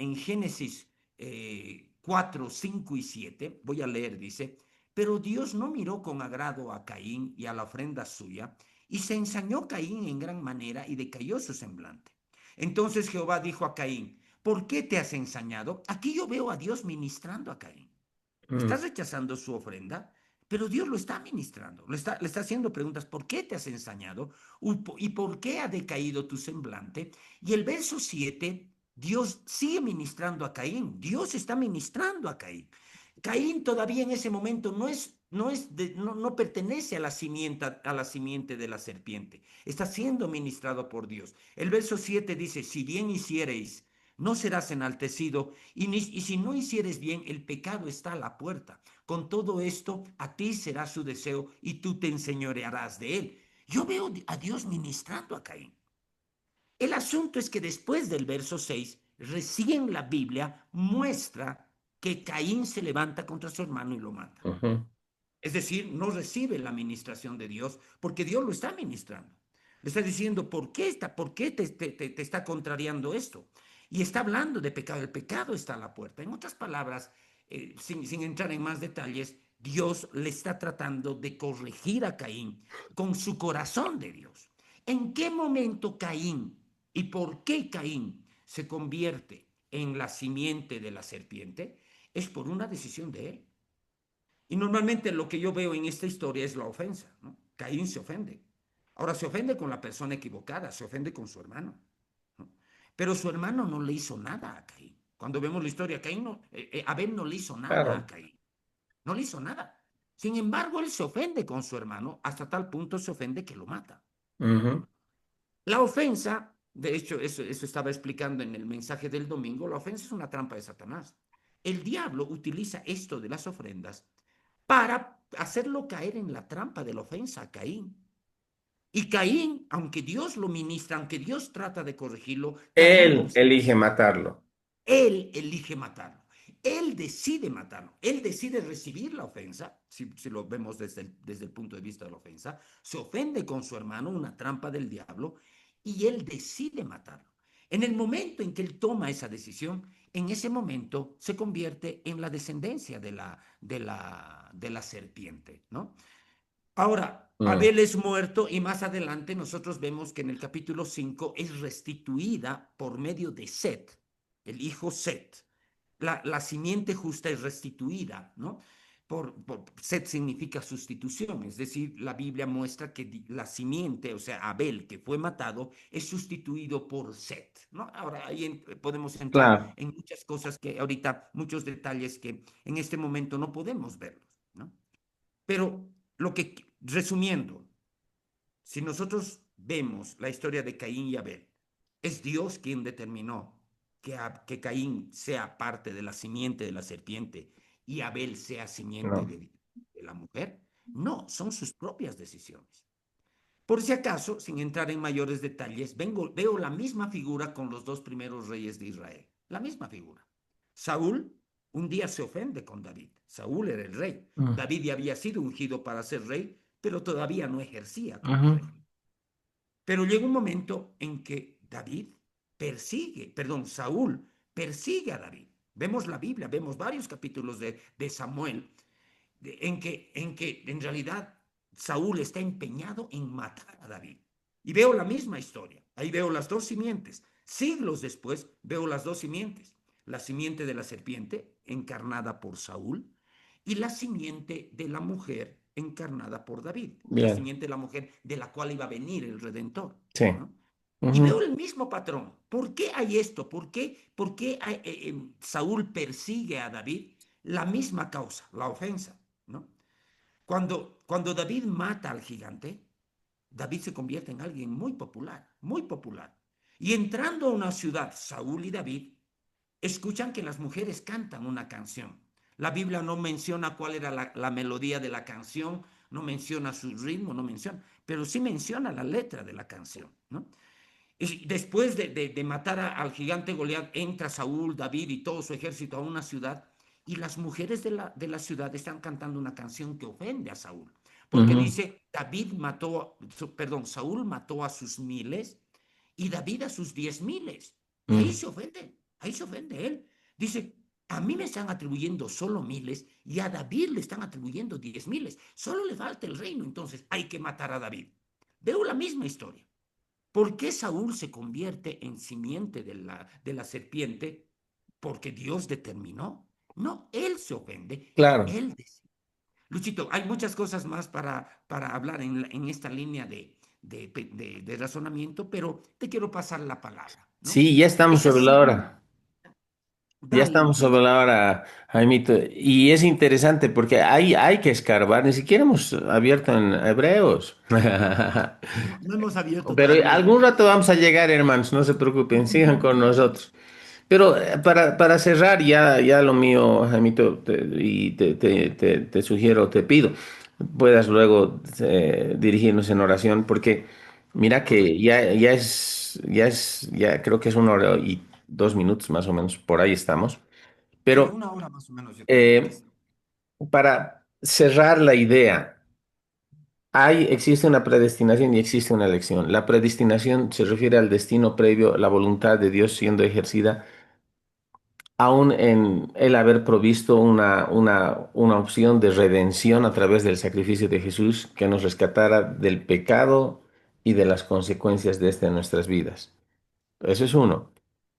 S2: 4, 5 y 7, voy a leer, dice, pero Dios no miró con agrado a Caín y a la ofrenda suya, y se ensañó Caín en gran manera y decayó su semblante. Entonces Jehová dijo a Caín, ¿por qué te has ensañado? Aquí yo veo a Dios ministrando a Caín.
S1: Mm.
S2: Estás rechazando su ofrenda, pero Dios lo está ministrando, le está haciendo preguntas, ¿por qué te has ensañado? ¿Y por qué ha decaído tu semblante? Y el verso 7, Dios sigue ministrando a Caín, Dios está ministrando a Caín. Caín todavía en ese momento no pertenece a la simiente de la serpiente. Está siendo ministrado por Dios. El verso 7 dice, si bien hiciereis, no serás enaltecido, y si no hicieres bien, el pecado está a la puerta. Con todo esto, a ti será su deseo y tú te enseñorearás de él. Yo veo a Dios ministrando a Caín. El asunto es que después del verso 6, recién la Biblia muestra que Caín se levanta contra su hermano y lo mata.
S1: Ujú.
S2: Es decir, no recibe la administración de Dios porque Dios lo está ministrando. Le está diciendo, ¿por qué te está contrariando esto? Y está hablando de pecado. El pecado está a la puerta. En otras palabras, sin entrar en más detalles, Dios le está tratando de corregir a Caín con su corazón de Dios. ¿En qué momento Caín y por qué Caín se convierte en la simiente de la serpiente? Es por una decisión de él. Y normalmente lo que yo veo en esta historia es la ofensa, ¿no? Caín se ofende. Ahora se ofende con la persona equivocada, se ofende con su hermano, ¿no? Pero su hermano no le hizo nada a Caín. Cuando vemos la historia, Abel no le hizo nada a
S1: Claro.
S2: Caín, no le hizo nada. Sin embargo, él se ofende con su hermano, hasta tal punto se ofende que lo mata.
S1: Ujú.
S2: La ofensa, de hecho, eso estaba explicando en el mensaje del domingo, la ofensa es una trampa de Satanás. El diablo utiliza esto de las ofrendas para hacerlo caer en la trampa de la ofensa a Caín. Y Caín, aunque Dios lo ministra, aunque Dios trata de corregirlo, Caín
S1: Él elige matarlo.
S2: él elige matarlo. Él decide matarlo. Él decide recibir la ofensa, si lo vemos desde el punto de vista de la ofensa. Se ofende con su hermano, una trampa del diablo, y él decide matarlo. En el momento en que él toma esa decisión, en ese momento se convierte en la descendencia de la serpiente, ¿no? Ahora,
S1: Mm.
S2: Abel es muerto y más adelante nosotros vemos que en el capítulo 5 es restituida por medio de Set, el hijo Set. La simiente justa es restituida, ¿no? Set significa sustitución, es decir, la Biblia muestra que la simiente, o sea, Abel, que fue matado, es sustituido por Set, ¿no? Ahora ahí podemos entrar
S1: Claro.
S2: en muchas cosas que ahorita, muchos detalles que en este momento no podemos verlos, ¿no? Pero resumiendo, si nosotros vemos la historia de Caín y Abel, es Dios quien determinó que Caín sea parte de la simiente de la serpiente y Abel sea simiente
S1: No.
S2: de la mujer. No, son sus propias decisiones. Por si acaso, sin entrar en mayores detalles, veo la misma figura con los dos primeros reyes de Israel. La misma figura. Saúl un día se ofende con David. Saúl era el rey.
S1: Mm.
S2: David ya había sido ungido para ser rey, pero todavía no ejercía como
S1: Ujú.
S2: rey. Pero llega un momento en que Saúl persigue a David. Vemos la Biblia, vemos varios capítulos de Samuel en que en realidad Saúl está empeñado en matar a David. Y veo la misma historia. Ahí veo las dos simientes. Siglos después veo las dos simientes. La simiente de la serpiente, encarnada por Saúl, y la simiente de la mujer, encarnada por David. La
S1: Bien.
S2: simiente de la mujer de la cual iba a venir el Redentor,
S1: Sí.
S2: ¿no? Y veo
S1: Ujú.
S2: el mismo patrón. ¿Por qué hay esto? ¿Por qué Saúl persigue a David? La misma causa, la ofensa, ¿no? Cuando David mata al gigante, David se convierte en alguien muy popular, muy popular. Y entrando a una ciudad, Saúl y David escuchan que las mujeres cantan una canción. La Biblia no menciona cuál era la melodía de la canción, no menciona su ritmo, no menciona, pero sí menciona la letra de la canción, ¿no? Y después de matar al gigante Goliat, entra Saúl, David y todo su ejército a una ciudad y las mujeres de la ciudad están cantando una canción que ofende a Saúl. Porque
S1: Ujú.
S2: dice, Saúl mató a sus miles y David a sus 10,000. Y
S1: Mm.
S2: ahí se ofende él. Dice, a mí me están atribuyendo solo miles y a David le están atribuyendo 10,000. Solo le falta el reino, entonces hay que matar a David. Veo la misma historia. ¿Por qué Saúl se convierte en simiente de la serpiente? Porque Dios determinó. No, él se ofende y
S1: Claro.
S2: él decide. Luchito, hay muchas cosas más para hablar en esta línea de razonamiento, pero te quiero pasar la palabra, ¿no?
S1: Sí, ya estamos
S2: Esa
S1: sobre la hora. Ya
S2: Dale,
S1: estamos sobre
S2: Luchito.
S1: la hora, Jaimito, y es interesante porque hay que escarbar, ni siquiera hemos abierto en Hebreos.
S2: No, no hemos abierto
S1: Pero
S2: todavía el
S1: algún
S2: libro.
S1: rato vamos a llegar, hermanos, no se preocupen, sigan con nosotros. Pero para cerrar ya lo mío, Jaimito, te sugiero, te pido, puedas luego dirigirnos en oración, porque mira que
S2: Correcto.
S1: ya creo que es 1 hora y 2 minutos más o menos, por ahí estamos.
S2: Sí,
S1: Pero
S2: 1 hora más o menos yo creo que
S1: eh,
S2: es.
S1: para cerrar la idea, existe una predestinación y existe una elección. La predestinación se refiere al destino previo, la voluntad de Dios siendo ejercida aún en el haber provisto una opción de redención a través del sacrificio de Jesús que nos rescatara del pecado y de las consecuencias de este en nuestras vidas. Eso es uno.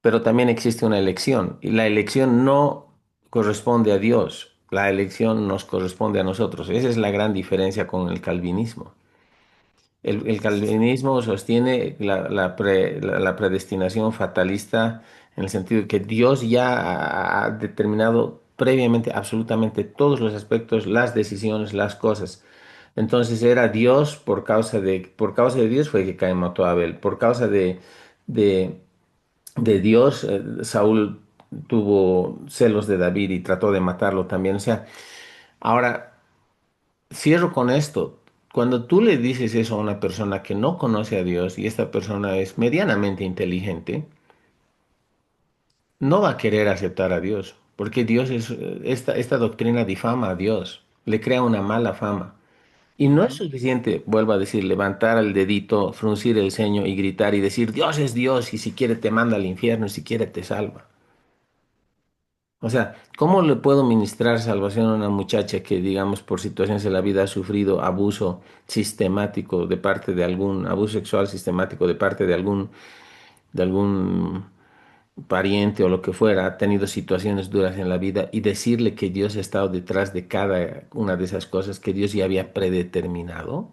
S1: Pero también existe una elección y la elección no corresponde a Dios, la elección nos corresponde a nosotros. Esa es la gran diferencia con el calvinismo. El calvinismo sostiene la predestinación fatalista en el sentido de que Dios ya ha determinado previamente absolutamente todos los aspectos, las decisiones, las cosas. Entonces era Dios por causa de Dios fue que Caín mató a Abel, por causa de, de Dios Saúl tuvo celos de David y trató de matarlo también. O sea, ahora cierro con esto. Cuando tú le dices eso a una persona que no conoce a Dios y esta persona es medianamente inteligente, no va a querer aceptar a Dios, porque esta doctrina difama a Dios, le crea una mala fama. Y no es
S2: Ujú.
S1: suficiente, vuelvo a decir, levantar el dedito, fruncir el ceño y gritar y decir, Dios es Dios y si quiere te manda al infierno y si quiere te salva. O sea, ¿cómo le puedo ministrar salvación a una muchacha que, digamos, por situaciones de la vida ha sufrido abuso sistemático de parte de algún, abuso sexual sistemático de algún pariente o lo que fuera, ha tenido situaciones duras en la vida y decirle que Dios ha estado detrás de cada una de esas cosas que Dios ya había predeterminado?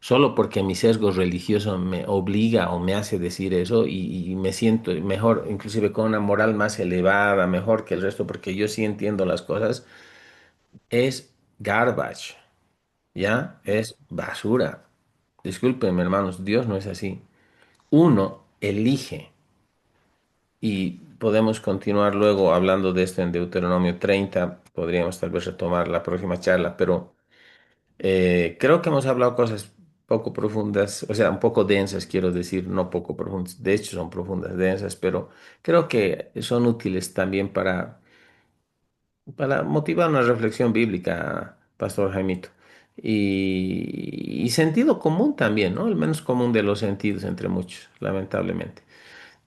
S1: Solo porque mi sesgo religioso me obliga o me hace decir eso y me siento mejor, inclusive con una moral más elevada, mejor que el resto, porque yo sí entiendo las cosas, es garbage, ¿ya? Es basura. Discúlpenme, hermanos, Dios no es así. Uno elige y podemos continuar luego hablando de esto en Deuteronomio 30, podríamos tal vez retomar la próxima charla, pero... creo que hemos hablado cosas poco profundas, o sea, un poco densas, quiero decir, no poco profundas, de hecho son profundas, densas, pero creo que son útiles también para motivar una reflexión bíblica, Pastor Jaimito. Y sentido común también, ¿no? El menos común de los sentidos entre muchos, lamentablemente.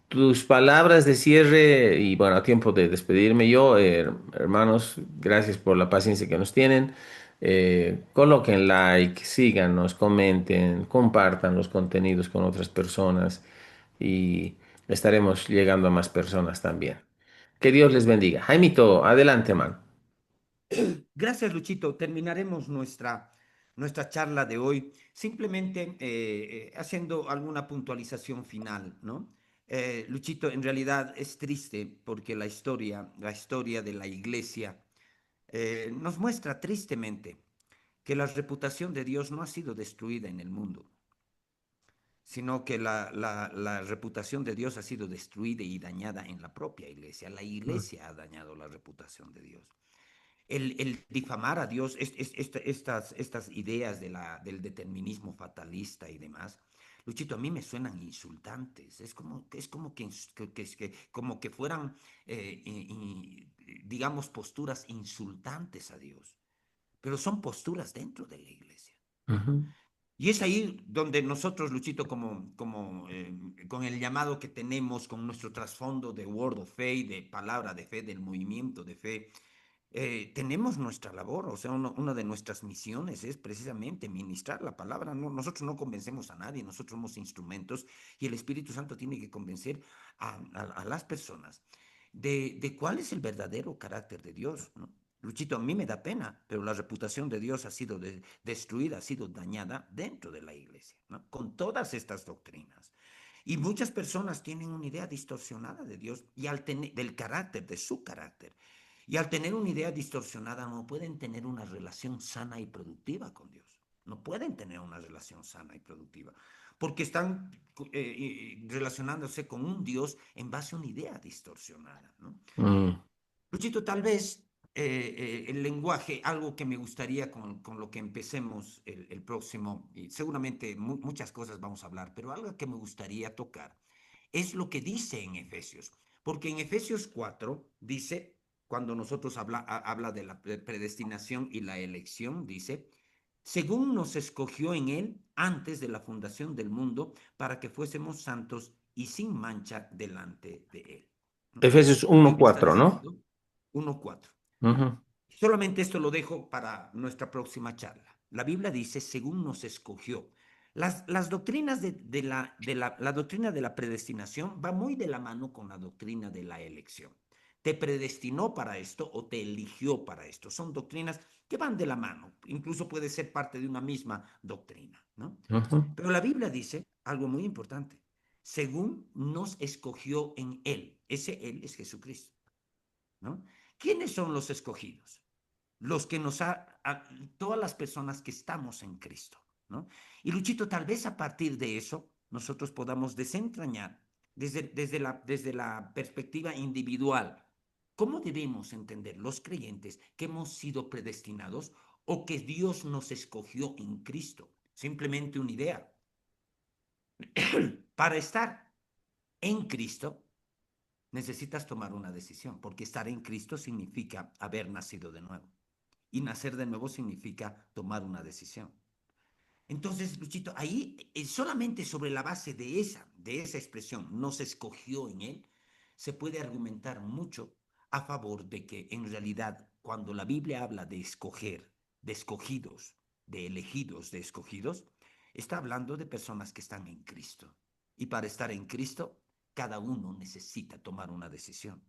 S1: Tus palabras de cierre y bueno, a tiempo de despedirme yo, hermanos, gracias por la paciencia que nos tienen. Coloquen like, síganos, comenten, compartan los contenidos con otras personas y estaremos llegando a más personas también. Que Dios les bendiga. Jaimito, adelante, man.
S2: Gracias, Luchito. Terminaremos nuestra charla de hoy simplemente haciendo alguna puntualización final, ¿no? Luchito, en realidad es triste porque la historia de la iglesia nos muestra tristemente que la reputación de Dios no ha sido destruida en el mundo, sino que la reputación de Dios ha sido destruida y dañada en la propia iglesia. La iglesia ha dañado la reputación de Dios. El difamar a Dios, estas ideas del determinismo fatalista y demás, Luchito, a mí me suenan insultantes. Como que fueran, digamos, posturas insultantes a Dios. Pero son posturas dentro de la iglesia.
S1: Ujú,
S2: Y es ahí donde nosotros, Luchito, con el llamado que tenemos, con nuestro trasfondo de Word of Faith, de palabra de fe, del movimiento de fe, tenemos nuestra labor, o sea, una de nuestras misiones es precisamente ministrar la palabra. No, nosotros no convencemos a nadie, nosotros somos instrumentos y el Espíritu Santo tiene que convencer a las personas de cuál es el verdadero carácter de Dios, ¿no? Luchito, a mí me da pena, pero la reputación de Dios ha sido destruida, ha sido dañada dentro de la iglesia, ¿no? Con todas estas doctrinas. Y muchas personas tienen una idea distorsionada de Dios y al tener del carácter, de su carácter. Y al tener una idea distorsionada no pueden tener una relación sana y productiva con Dios. No pueden tener una relación sana y productiva porque están relacionándose con un Dios en base a una idea distorsionada, ¿no?
S1: Mm.
S2: Luchito, tal vez el lenguaje, algo que me gustaría con lo que empecemos el próximo, y seguramente muchas cosas vamos a hablar, pero algo que me gustaría tocar es lo que dice en Efesios, porque en Efesios 4 dice, cuando nosotros habla de la predestinación y la elección, dice, según nos escogió en él antes de la fundación del mundo, para que fuésemos santos y sin mancha delante de él. ¿No?
S1: Efesios
S2: La
S1: uno
S2: Biblia está
S1: cuatro, ¿no?
S2: diciendo 1:4.
S1: Ujú.
S2: Solamente esto lo dejo para nuestra próxima charla. La Biblia dice, según nos escogió. Las doctrinas la doctrina de la predestinación va muy de la mano con la doctrina de la elección. Te predestinó para esto o te eligió para esto. Son doctrinas que van de la mano. Incluso puede ser parte de una misma doctrina, ¿no?
S1: Ujú.
S2: Pero la Biblia dice algo muy importante. Según nos escogió en Él. Ese Él es Jesucristo, ¿no? ¿Quiénes son los escogidos? Los que todas las personas que estamos en Cristo, ¿no? Y Luchito, tal vez a partir de eso nosotros podamos desentrañar desde la perspectiva individual, ¿cómo debemos entender los creyentes que hemos sido predestinados o que Dios nos escogió en Cristo? Simplemente una idea. Para estar en Cristo necesitas tomar una decisión, porque estar en Cristo significa haber nacido de nuevo. Y nacer de nuevo significa tomar una decisión. Entonces, Luchito, ahí solamente sobre la base de esa expresión, nos escogió en él, se puede argumentar mucho a favor de que en realidad cuando la Biblia habla de escoger, de escogidos, de elegidos, de escogidos, está hablando de personas que están en Cristo. Y para estar en Cristo, cada uno necesita tomar una decisión.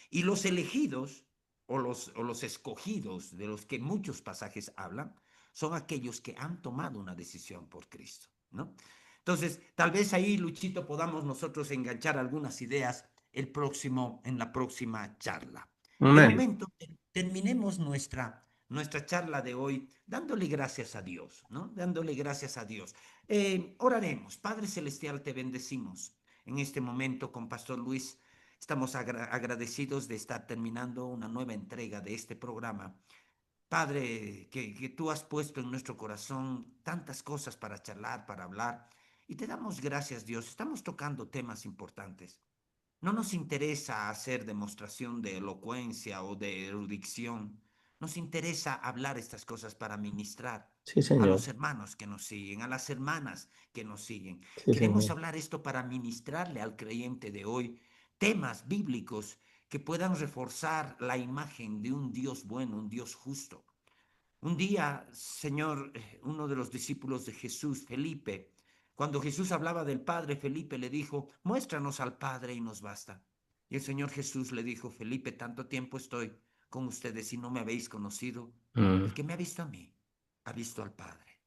S2: Y los elegidos o los escogidos de los que muchos pasajes hablan son aquellos que han tomado una decisión por Cristo, ¿no? Entonces, tal vez ahí, Luchito, podamos nosotros enganchar algunas ideas en la próxima charla. De
S1: Amén.
S2: momento, terminemos nuestra charla de hoy dándole gracias a Dios, ¿no? Dándole gracias a Dios. Oraremos. Padre Celestial, te bendecimos en este momento con Pastor Luis. Estamos agradecidos de estar terminando una nueva entrega de este programa. Padre, que tú has puesto en nuestro corazón tantas cosas para charlar, para hablar, y te damos gracias, Dios. Estamos tocando temas importantes. No nos interesa hacer demostración de elocuencia o de erudición. Nos interesa hablar estas cosas para ministrar
S1: Sí,
S2: a
S1: señor.
S2: los hermanos que nos siguen, a las hermanas que nos siguen.
S1: Sí,
S2: Queremos
S1: señor.
S2: hablar esto para ministrarle al creyente de hoy temas bíblicos que puedan reforzar la imagen de un Dios bueno, un Dios justo. Un día, Señor, uno de los discípulos de Jesús, Felipe, cuando Jesús hablaba del Padre, Felipe le dijo, muéstranos al Padre y nos basta. Y el Señor Jesús le dijo, Felipe, tanto tiempo estoy con ustedes y no me habéis conocido. El
S1: Mm.
S2: que me ha visto a mí, ha visto al Padre.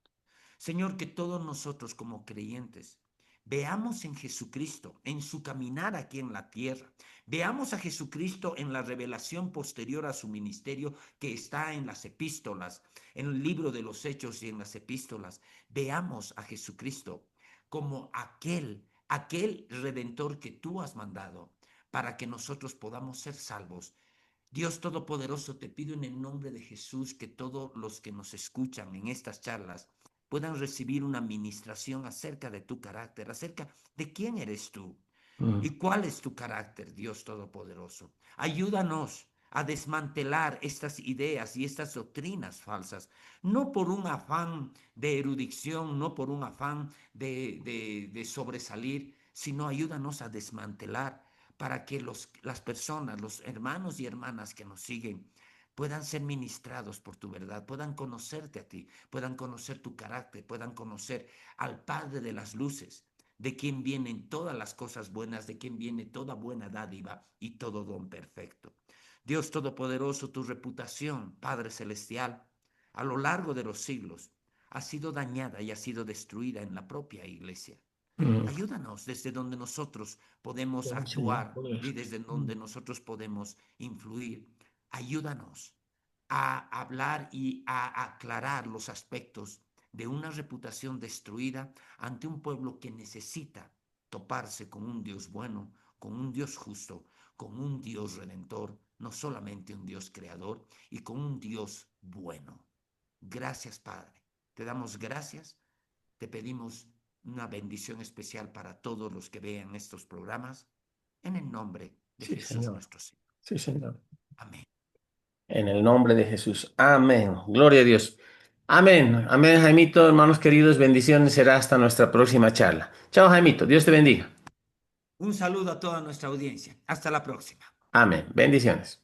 S2: Señor, que todos nosotros como creyentes veamos en Jesucristo, en su caminar aquí en la tierra. Veamos a Jesucristo en la revelación posterior a su ministerio que está en las epístolas, en el libro de los Hechos y en las epístolas. Veamos a Jesucristo como aquel redentor que tú has mandado para que nosotros podamos ser salvos. Dios Todopoderoso, te pido en el nombre de Jesús que todos los que nos escuchan en estas charlas puedan recibir una administración acerca de tu carácter, acerca de quién eres tú
S1: Mm.
S2: y cuál es tu carácter, Dios Todopoderoso. Ayúdanos a desmantelar estas ideas y estas doctrinas falsas, no por un afán de erudición, no por un afán de sobresalir, sino ayúdanos a desmantelar para que las personas, los hermanos y hermanas que nos siguen, puedan ser ministrados por tu verdad, puedan conocerte a ti, puedan conocer tu carácter, puedan conocer al Padre de las luces, de quien vienen todas las cosas buenas, de quien viene toda buena dádiva y todo don perfecto. Dios Todopoderoso, tu reputación, Padre Celestial, a lo largo de los siglos, ha sido dañada y ha sido destruida en la propia iglesia.
S1: Mm.
S2: Ayúdanos desde donde nosotros podemos
S1: Oh, Señor,
S2: actuar y
S1: poderoso.
S2: desde
S1: Mm.
S2: donde nosotros podemos influir. Ayúdanos a hablar y a aclarar los aspectos de una reputación destruida ante un pueblo que necesita toparse con un Dios bueno, con un Dios justo, con un Dios redentor, no solamente un Dios creador, y con un Dios bueno. Gracias, Padre. Te damos gracias, te pedimos una bendición especial para todos los que vean estos programas, en el nombre de
S1: Sí,
S2: Jesús
S1: Señor.
S2: nuestro Señor.
S1: Sí, Señor.
S2: Amén.
S1: En el nombre de Jesús. Amén. Gloria a Dios. Amén. Amén, Jaimito. Hermanos queridos, bendiciones. Será hasta nuestra próxima charla. Chao, Jaimito. Dios te bendiga.
S2: Un saludo a toda nuestra audiencia. Hasta la próxima.
S1: Amén. Bendiciones.